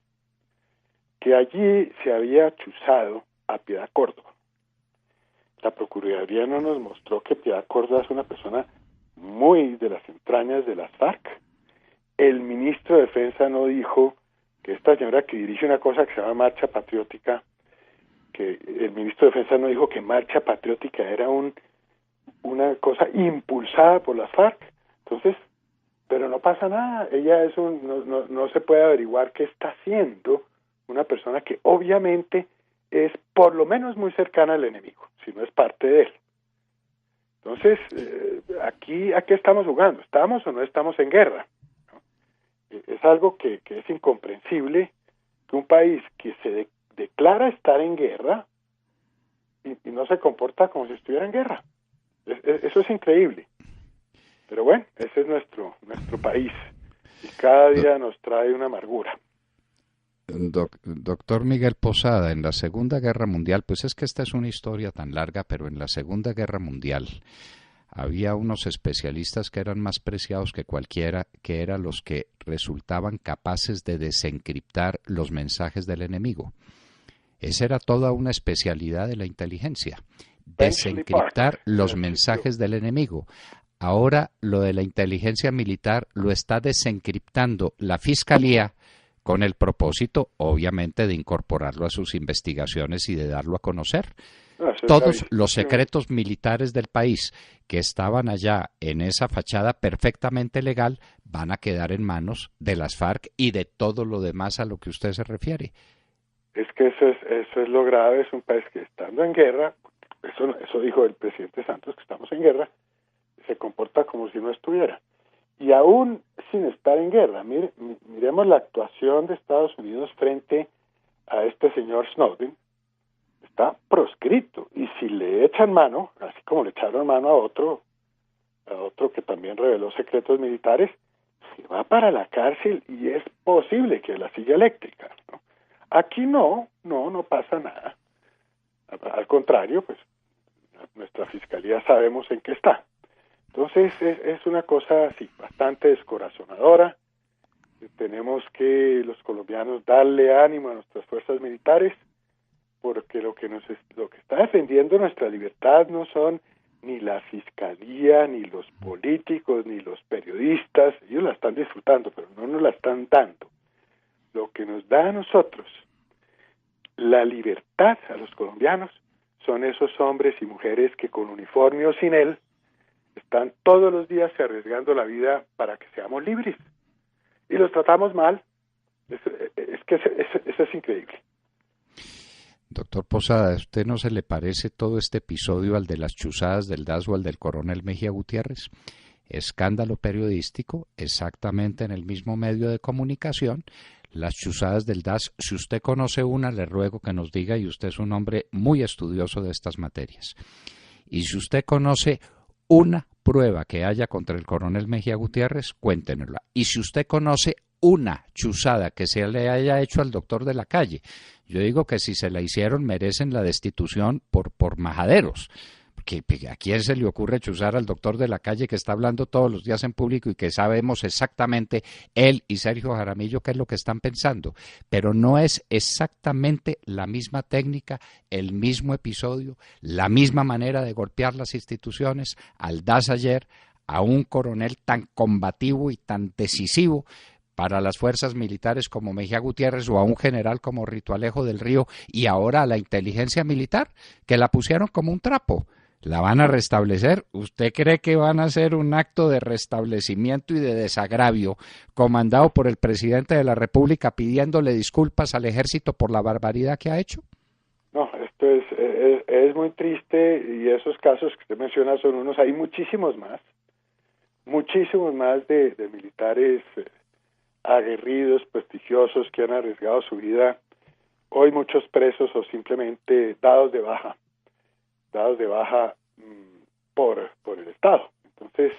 que allí se había chuzado a Piedad Córdoba. La Procuraduría no nos mostró que Piedad Córdoba es una persona muy de las entrañas de las FARC. El ministro de Defensa no dijo que esta señora que dirige una cosa que se llama Marcha Patriótica, que el ministro de Defensa no dijo que Marcha Patriótica era una cosa impulsada por las FARC. Entonces, pero no pasa nada. Ella no se puede averiguar qué está haciendo una persona que obviamente es por lo menos muy cercana al enemigo, si no es parte de él. Entonces, aquí estamos jugando. ¿Estamos o no estamos en guerra? ¿No? Es algo que es incomprensible que un país que se declara estar en guerra y no se comporta como si estuviera en guerra. Eso es increíble. Pero bueno, ese es nuestro país y cada día nos trae una amargura. Doctor Miguel Posada, en la Segunda Guerra Mundial, pues es que esta es una historia tan larga, pero en la Segunda Guerra Mundial había unos especialistas que eran más preciados que cualquiera, que eran los que resultaban capaces de desencriptar los mensajes del enemigo. Esa era toda una especialidad de la inteligencia, desencriptar los mensajes del enemigo. Ahora lo de la inteligencia militar lo está desencriptando la Fiscalía con el propósito, obviamente, de incorporarlo a sus investigaciones y de darlo a conocer. Todos los secretos militares del país que estaban allá en esa fachada perfectamente legal van a quedar en manos de las FARC y de todo lo demás a lo que usted se refiere. Es que eso es lo grave, es un país que estando en guerra, eso dijo el presidente Santos, que estamos en guerra, se comporta como si no estuviera. Y aún sin estar en guerra, miremos la actuación de Estados Unidos frente a este señor Snowden. Está proscrito, y si le echan mano, así como le echaron mano a otro que también reveló secretos militares, se va para la cárcel y es posible que la silla eléctrica, ¿no? Aquí no pasa nada. Al contrario, pues nuestra fiscalía sabemos en qué está. Entonces es una cosa así, bastante descorazonadora. Tenemos que los colombianos darle ánimo a nuestras fuerzas militares, porque lo que está defendiendo nuestra libertad no son ni la fiscalía, ni los políticos, ni los periodistas. Ellos la están disfrutando, pero no nos la están dando. Lo que nos da a nosotros la libertad, a los colombianos, son esos hombres y mujeres que con uniforme o sin él están todos los días arriesgando la vida para que seamos libres. Y los tratamos mal. Eso es increíble. Doctor Posada, ¿a usted no se le parece todo este episodio al de las chuzadas del DAS o al del coronel Mejía Gutiérrez? Escándalo periodístico, exactamente en el mismo medio de comunicación. Las chuzadas del DAS, si usted conoce una, le ruego que nos diga, y usted es un hombre muy estudioso de estas materias. Y si usted conoce una prueba que haya contra el coronel Mejía Gutiérrez, cuéntenosla. Y si usted conoce una chuzada que se le haya hecho al doctor de la calle, yo digo que si se la hicieron merecen la destitución por majaderos. Porque ¿a quién se le ocurre chuzar al doctor de la calle que está hablando todos los días en público y que sabemos exactamente él y Sergio Jaramillo qué es lo que están pensando? Pero no es exactamente la misma técnica, el mismo episodio, la misma manera de golpear las instituciones al DAS ayer, a un coronel tan combativo y tan decisivo para las fuerzas militares como Mejía Gutiérrez, o a un general como Ritualejo del Río, y ahora a la inteligencia militar, que la pusieron como un trapo. ¿La van a restablecer? ¿Usted cree que van a hacer un acto de restablecimiento y de desagravio comandado por el presidente de la República pidiéndole disculpas al ejército por la barbaridad que ha hecho? No, esto es muy triste, y esos casos que usted menciona son unos, hay muchísimos más de militares aguerridos, prestigiosos, que han arriesgado su vida, hoy muchos presos o simplemente dados de baja por el Estado. Entonces,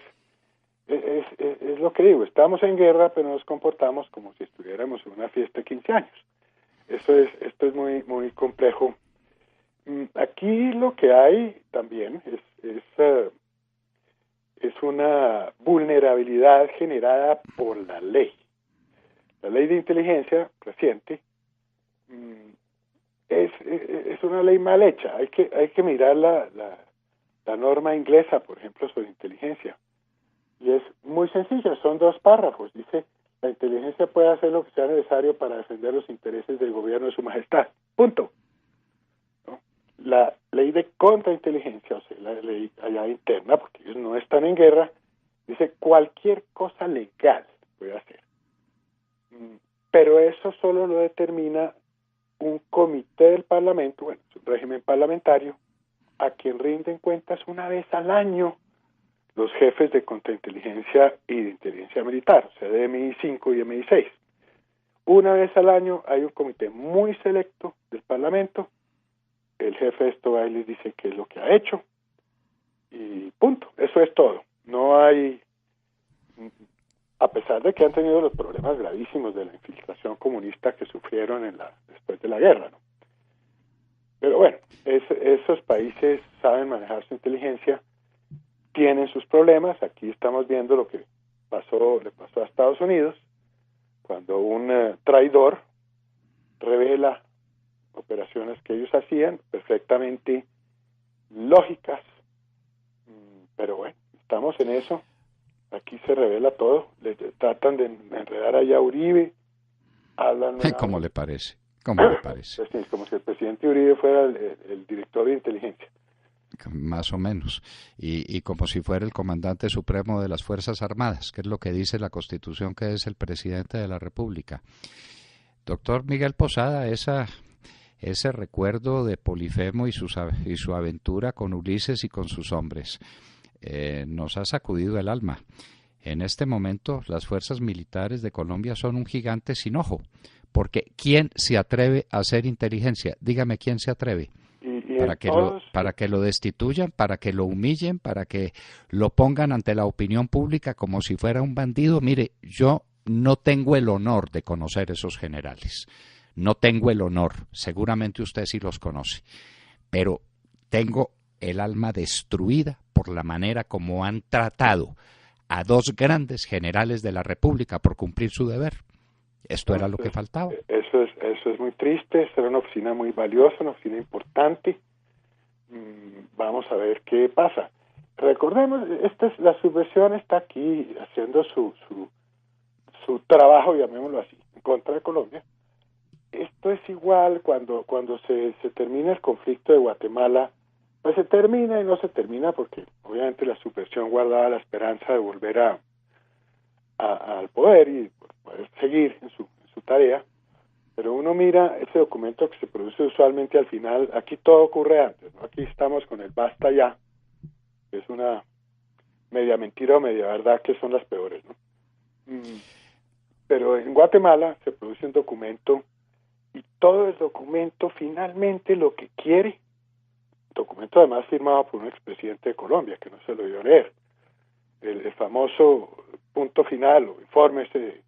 es lo que digo, estamos en guerra, pero nos comportamos como si estuviéramos en una fiesta de 15 años. Esto es muy, muy complejo. Aquí lo que hay también es una vulnerabilidad generada por la ley. La ley de inteligencia reciente es una ley mal hecha. Hay que mirar la norma inglesa, por ejemplo, sobre inteligencia. Y es muy sencilla, son 2 párrafos. Dice, la inteligencia puede hacer lo que sea necesario para defender los intereses del gobierno de su majestad. Punto. ¿No? La ley de contrainteligencia, o sea, la ley allá interna, porque ellos no están en guerra, dice cualquier cosa legal puede hacer. Pero eso solo lo determina un comité del Parlamento, bueno, es un régimen parlamentario, a quien rinden cuentas una vez al año los jefes de contrainteligencia y de inteligencia militar, o sea, de MI5 y MI6. Una vez al año hay un comité muy selecto del Parlamento, el jefe de esto va y les dice qué es lo que ha hecho, y punto, eso es todo. No hay, a pesar de que han tenido los problemas gravísimos de la infiltración comunista que sufrieron después de la guerra, ¿no? Pero bueno, esos países saben manejar su inteligencia, tienen sus problemas. Aquí estamos viendo lo que le pasó a Estados Unidos, cuando un traidor revela operaciones que ellos hacían, perfectamente lógicas, pero bueno, estamos en eso. Aquí se revela todo, le tratan de enredar allá a Uribe, hablan... ¿Cómo le parece? ¿Cómo le parece? Pues sí, como si el presidente Uribe fuera el director de inteligencia. Más o menos, y como si fuera el comandante supremo de las Fuerzas Armadas, que es lo que dice la Constitución, que es el presidente de la República. Doctor Miguel Posada, ese recuerdo de Polifemo y su aventura con Ulises y con sus hombres nos ha sacudido el alma. En este momento las fuerzas militares de Colombia son un gigante sin ojo, porque ¿quién se atreve a hacer inteligencia? Dígame, ¿quién se atreve? Para que lo destituyan, para que lo humillen, para que lo pongan ante la opinión pública como si fuera un bandido. Mire, yo no tengo el honor de conocer esos generales, no tengo el honor, seguramente usted sí los conoce, pero tengo el alma destruida por la manera como han tratado a 2 grandes generales de la República por cumplir su deber. Esto era lo que faltaba. Eso es muy triste. Esta era una oficina muy valiosa, una oficina importante. Vamos a ver qué pasa. Recordemos, la subversión está aquí haciendo su trabajo, llamémoslo así, en contra de Colombia. Esto es igual cuando se termina el conflicto de Guatemala, pues se termina y no se termina porque obviamente la subversión guardaba la esperanza de volver al poder y poder seguir en su tarea, pero uno mira ese documento que se produce usualmente al final. Aquí todo ocurre antes, ¿no? Aquí estamos con el basta ya, que es una media mentira o media verdad, que son las peores, ¿no? Pero en Guatemala se produce un documento y todo el documento finalmente lo que quiere, documento además firmado por un expresidente de Colombia que no se lo dio a leer, el famoso punto final o informe ese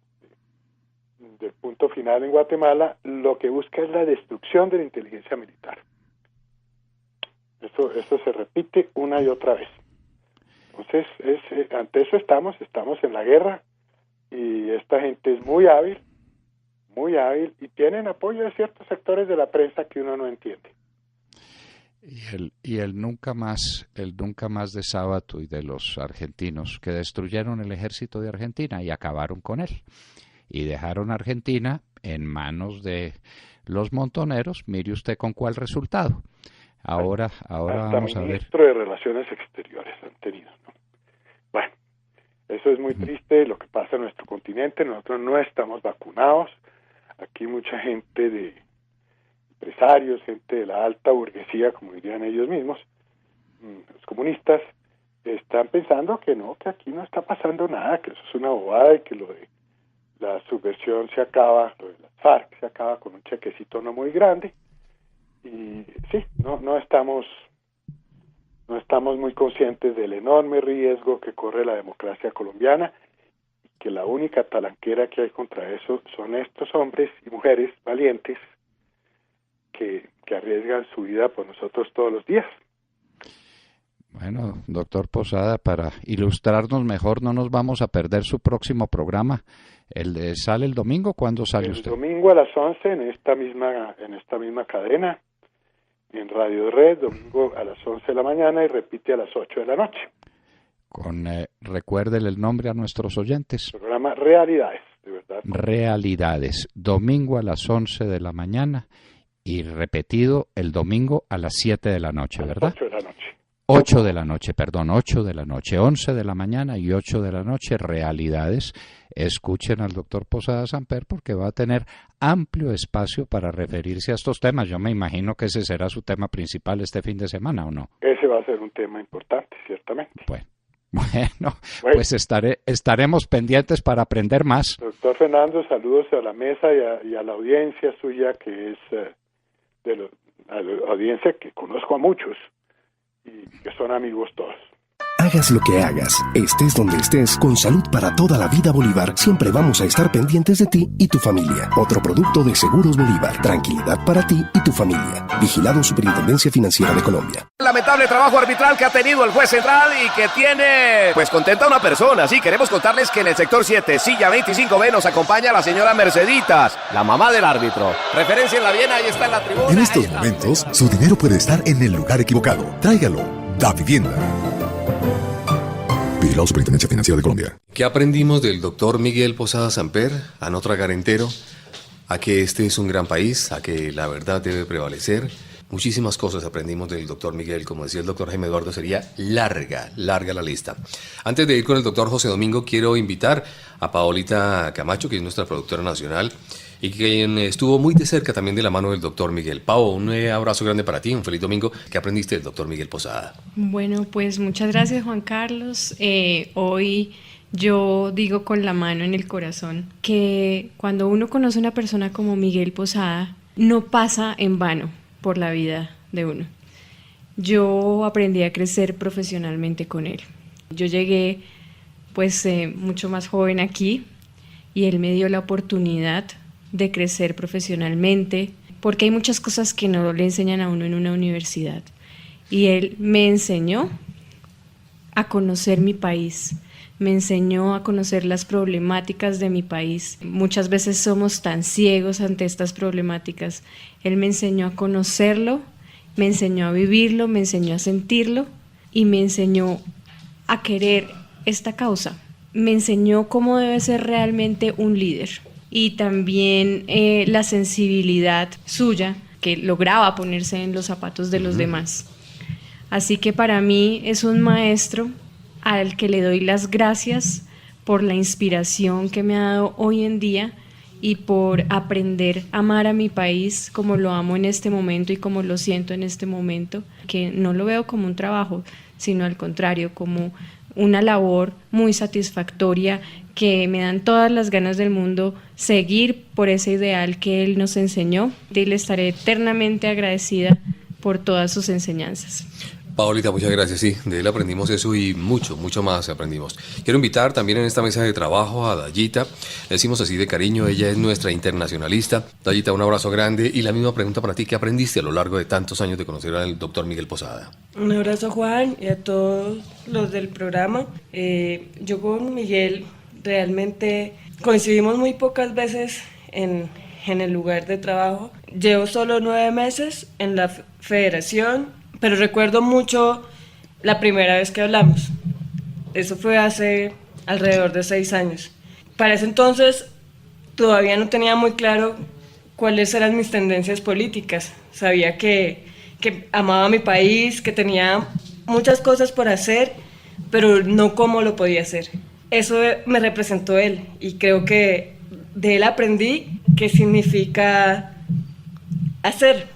del punto final en Guatemala, lo que busca es la destrucción de la inteligencia militar. Eso se repite una y otra vez. Entonces, ante eso estamos en la guerra, y esta gente es muy hábil y tienen apoyo de ciertos sectores de la prensa que uno no entiende. Y el nunca más de Sábato y de los argentinos que destruyeron el ejército de Argentina y acabaron con él y dejaron a Argentina en manos de los montoneros. Mire usted con cuál resultado. Ahora vamos a ver. Ministro de Relaciones Exteriores han tenido, ¿no? Bueno, eso es muy triste lo que pasa en nuestro continente. Nosotros no estamos vacunados. Aquí mucha gente de empresarios, gente de la alta burguesía, como dirían ellos mismos, los comunistas, están pensando que no, que aquí no está pasando nada, que eso es una bobada y que lo de la subversión se acaba, lo de las FARC se acaba con un chequecito no muy grande. Y sí, no estamos muy conscientes del enorme riesgo que corre la democracia colombiana, y que la única talanquera que hay contra eso son estos hombres y mujeres valientes que arriesgan su vida por nosotros todos los días. Bueno, doctor Posada, para ilustrarnos mejor, no nos vamos a perder su próximo programa. ¿Sale el domingo? ¿Cuándo sale usted? El domingo a las 11 en esta misma cadena, en Radio Red, domingo a las 11 de la mañana y repite a las 8 de la noche. Recuérdele el nombre a nuestros oyentes. Programa Realidades, de verdad. Realidades, domingo a las 11 de la mañana y repetido el domingo a las 7 de la noche, ¿verdad? 8 de la noche. 8 de la noche, perdón, 8 de la noche, 11 de la mañana y 8 de la noche, Realidades. Escuchen al doctor Posada Samper porque va a tener amplio espacio para referirse a estos temas. Yo me imagino que ese será su tema principal este fin de semana, ¿o no? Ese va a ser un tema importante, ciertamente. Bueno, pues estaremos pendientes para aprender más. Doctor Fernando, saludos a la mesa y a la audiencia suya, que es a la audiencia que conozco a muchos y que son amigos todos. Hagas lo que hagas, estés donde estés, con Salud para toda la vida Bolívar, siempre vamos a estar pendientes de ti y tu familia. Otro producto de Seguros Bolívar. Tranquilidad para ti y tu familia. Vigilado Superintendencia Financiera de Colombia. Lamentable trabajo arbitral que ha tenido el juez central y que tiene, pues, contenta a una persona. Sí, queremos contarles que en el sector 7, silla 25B, nos acompaña la señora Merceditas, la mamá del árbitro. Referencia en la Viena, ahí está en la tribuna. En estos momentos, su dinero puede estar en el lugar equivocado. Tráigalo. Da Vivienda. Vigilado Superintendencia Financiera de Colombia. ¿Qué aprendimos del doctor Miguel Posada Samper, a no tragar entero? A que este es un gran país, a que la verdad debe prevalecer. Muchísimas cosas aprendimos del doctor Miguel. Como decía el doctor Jaime Eduardo, sería larga la lista. Antes de ir con el doctor José Domingo, quiero invitar a Paolita Camacho, que es nuestra productora nacional, y quien estuvo muy de cerca también de la mano del doctor Miguel. Pao, un abrazo grande para ti, un feliz domingo. ¿Qué aprendiste del doctor Miguel Posada? Bueno, pues muchas gracias, Juan Carlos. Hoy yo digo con la mano en el corazón que cuando uno conoce a una persona como Miguel Posada, no pasa en vano por la vida de uno. Yo aprendí a crecer profesionalmente con él. Yo llegué pues mucho más joven aquí y él me dio la oportunidad de crecer profesionalmente, porque hay muchas cosas que no le enseñan a uno en una universidad. Y él me enseñó a conocer mi país, me enseñó a conocer las problemáticas de mi país. Muchas veces somos tan ciegos ante estas problemáticas. Él me enseñó a conocerlo, me enseñó a vivirlo, me enseñó a sentirlo y me enseñó a querer esta causa. Me enseñó cómo debe ser realmente un líder. Y también la sensibilidad suya, que lograba ponerse en los zapatos de los demás. Así que para mí es un maestro al que le doy las gracias por la inspiración que me ha dado hoy en día y por aprender a amar a mi país como lo amo en este momento y como lo siento en este momento, que no lo veo como un trabajo, sino al contrario, como una labor muy satisfactoria que me dan todas las ganas del mundo seguir por ese ideal que él nos enseñó y le estaré eternamente agradecida por todas sus enseñanzas. Paolita, muchas gracias. Sí, de él aprendimos eso y mucho más aprendimos. Quiero invitar también en esta mesa de trabajo a Dayita. Le decimos así de cariño, ella es nuestra internacionalista. Dayita, un abrazo grande y la misma pregunta para ti. ¿Qué aprendiste a lo largo de tantos años de conocer al doctor Miguel Posada? Un abrazo, Juan, y a todos los del programa. Yo con Miguel realmente coincidimos muy pocas veces en el lugar de trabajo. Llevo solo 9 meses en la federación, pero recuerdo mucho la primera vez que hablamos. Eso fue hace alrededor de 6 años. Para ese entonces todavía no tenía muy claro cuáles eran mis tendencias políticas. Sabía que amaba mi país, que tenía muchas cosas por hacer, pero no cómo lo podía hacer. Eso me representó él y creo que de él aprendí qué significa hacer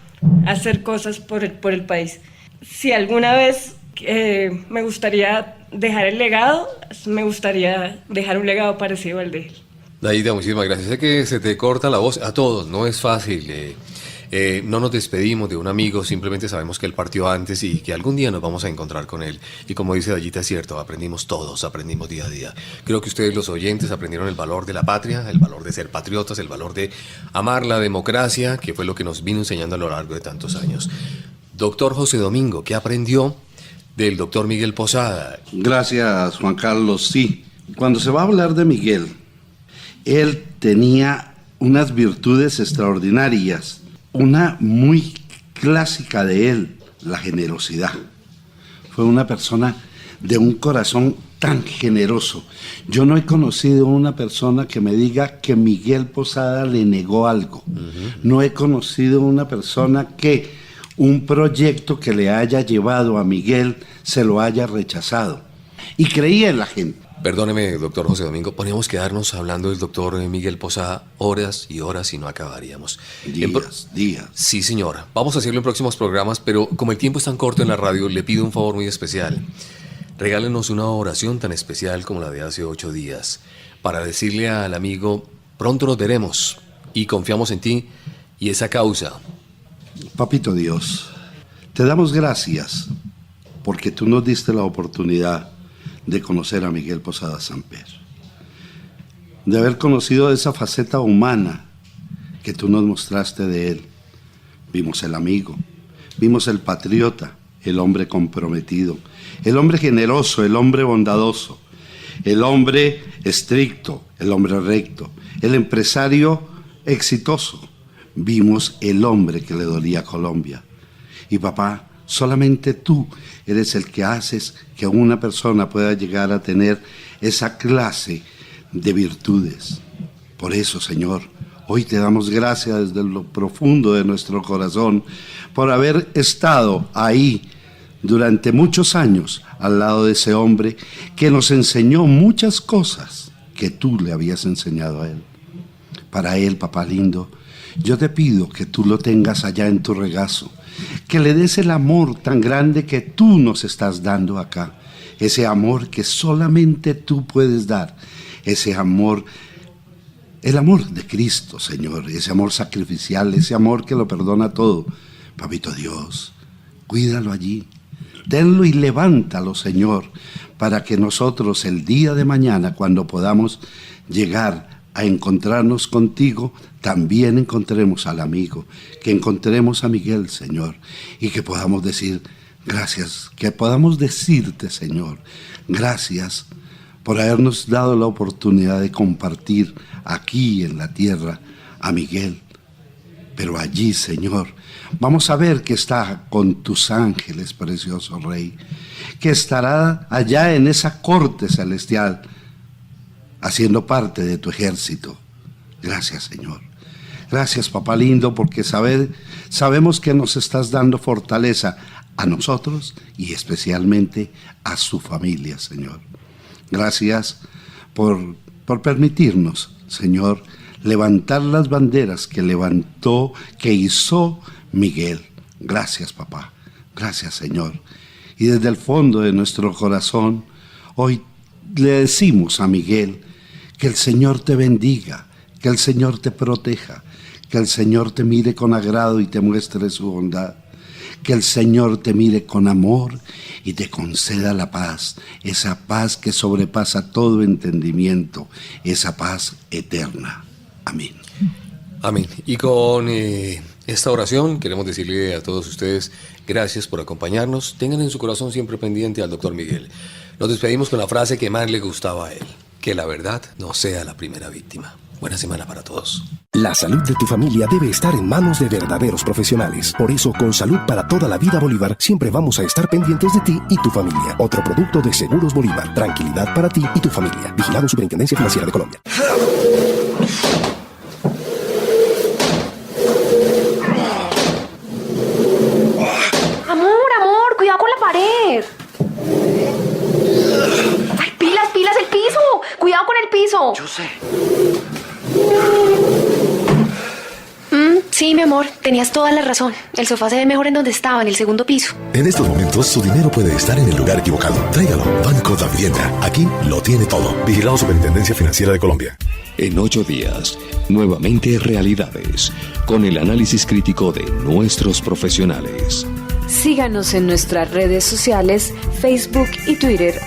cosas por el país. Si alguna vez me gustaría dejar el legado, me gustaría dejar un legado parecido al de él. Dayita, muchísimas gracias. Sé que se te corta la voz a todos, no es fácil. No nos despedimos de un amigo, simplemente sabemos que él partió antes y que algún día nos vamos a encontrar con él. Y como dice Dayita, es cierto, aprendimos todos, aprendimos día a día. Creo que ustedes, los oyentes, aprendieron el valor de la patria, el valor de ser patriotas, el valor de amar la democracia, que fue lo que nos vino enseñando a lo largo de tantos años. Doctor José Domingo, ¿qué aprendió del doctor Miguel Posada? Gracias, Juan Carlos. Sí, cuando se va a hablar de Miguel Él tenía unas virtudes extraordinarias. Una muy clásica de él, la generosidad. Fue una persona de un corazón tan generoso. Yo no he conocido una persona que me diga que Miguel Posada le negó algo. No he conocido una persona que un proyecto que le haya llevado a Miguel se lo haya rechazado. Y creía en la gente. Perdóneme, doctor José Domingo, podríamos quedarnos hablando del doctor Miguel Posada horas y horas y no acabaríamos. Días. Sí, señor. Vamos a hacerlo en próximos programas, pero como el tiempo es tan corto en la radio, le pido un favor muy especial. Regálenos una oración tan especial como la de hace 8 días, para decirle al amigo, pronto nos veremos y confiamos en ti y esa causa. Papito Dios, te damos gracias porque tú nos diste la oportunidad de conocer a Miguel Posada Samper, de haber conocido esa faceta humana que tú nos mostraste de él. Vimos el amigo, vimos el patriota, el hombre comprometido, el hombre generoso, el hombre bondadoso, el hombre estricto, el hombre recto, el empresario exitoso. Vimos el hombre que le dolía a Colombia. Y papá, solamente tú eres el que haces que una persona pueda llegar a tener esa clase de virtudes. Por eso, Señor, hoy te damos gracias desde lo profundo de nuestro corazón por haber estado ahí durante muchos años al lado de ese hombre que nos enseñó muchas cosas que tú le habías enseñado a él. Para él, papá lindo, yo te pido que tú lo tengas allá en tu regazo, que le des el amor tan grande que tú nos estás dando acá, ese amor que solamente tú puedes dar, ese amor, el amor de Cristo, Señor, ese amor sacrificial, ese amor que lo perdona todo. Papito Dios, cuídalo allí, tenlo y levántalo, Señor, para que nosotros el día de mañana, cuando podamos llegar a encontrarnos contigo, también encontremos al amigo, que encontremos a Miguel, Señor, y que podamos decir gracias, que podamos decirte, Señor, gracias por habernos dado la oportunidad de compartir aquí en la tierra a Miguel. Pero allí, Señor, vamos a ver que está con tus ángeles, precioso Rey, que estará allá en esa corte celestial, haciendo parte de tu ejército. Gracias, Señor. Gracias, papá lindo, porque sabemos que nos estás dando fortaleza a nosotros y especialmente a su familia, Señor. Gracias por permitirnos, Señor, levantar las banderas que hizo Miguel. Gracias, papá. Gracias, Señor. Y desde el fondo de nuestro corazón, hoy le decimos a Miguel que el Señor te bendiga, que el Señor te proteja, que el Señor te mire con agrado y te muestre su bondad, que el Señor te mire con amor y te conceda la paz, esa paz que sobrepasa todo entendimiento, esa paz eterna. Amén. Amén. Y con esta oración queremos decirle a todos ustedes gracias por acompañarnos. Tengan en su corazón siempre pendiente al doctor Miguel. Nos despedimos con la frase que más le gustaba a él: que la verdad no sea la primera víctima. Buena semana para todos. La salud de tu familia debe estar en manos de verdaderos profesionales. Por eso, con Salud para toda la vida Bolívar, siempre vamos a estar pendientes de ti y tu familia. Otro producto de Seguros Bolívar. Tranquilidad para ti y tu familia. Vigilado Superintendencia Financiera de Colombia. Amor, cuidado con la pared. ¡Ay, pilas, el piso! ¡Cuidado con el piso! Yo sé. Sí, mi amor, tenías toda la razón. El sofá se ve mejor en donde estaba, en el segundo piso. En estos momentos, su dinero puede estar en el lugar equivocado. Tráigalo. Banco da Vivienda. Aquí lo tiene todo. Vigilado Superintendencia Financiera de Colombia. En 8 días, nuevamente Realidades, con el análisis crítico de nuestros profesionales. Síganos en nuestras redes sociales, Facebook y Twitter,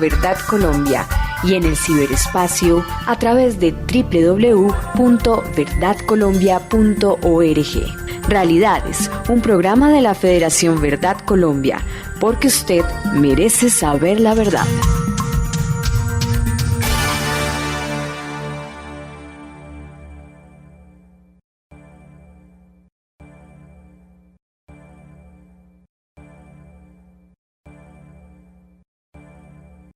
@verdadcolombia, y en el ciberespacio a través de www.verdadcolombia.org. Realidades, un programa de la Federación Verdad Colombia, porque usted merece saber la verdad.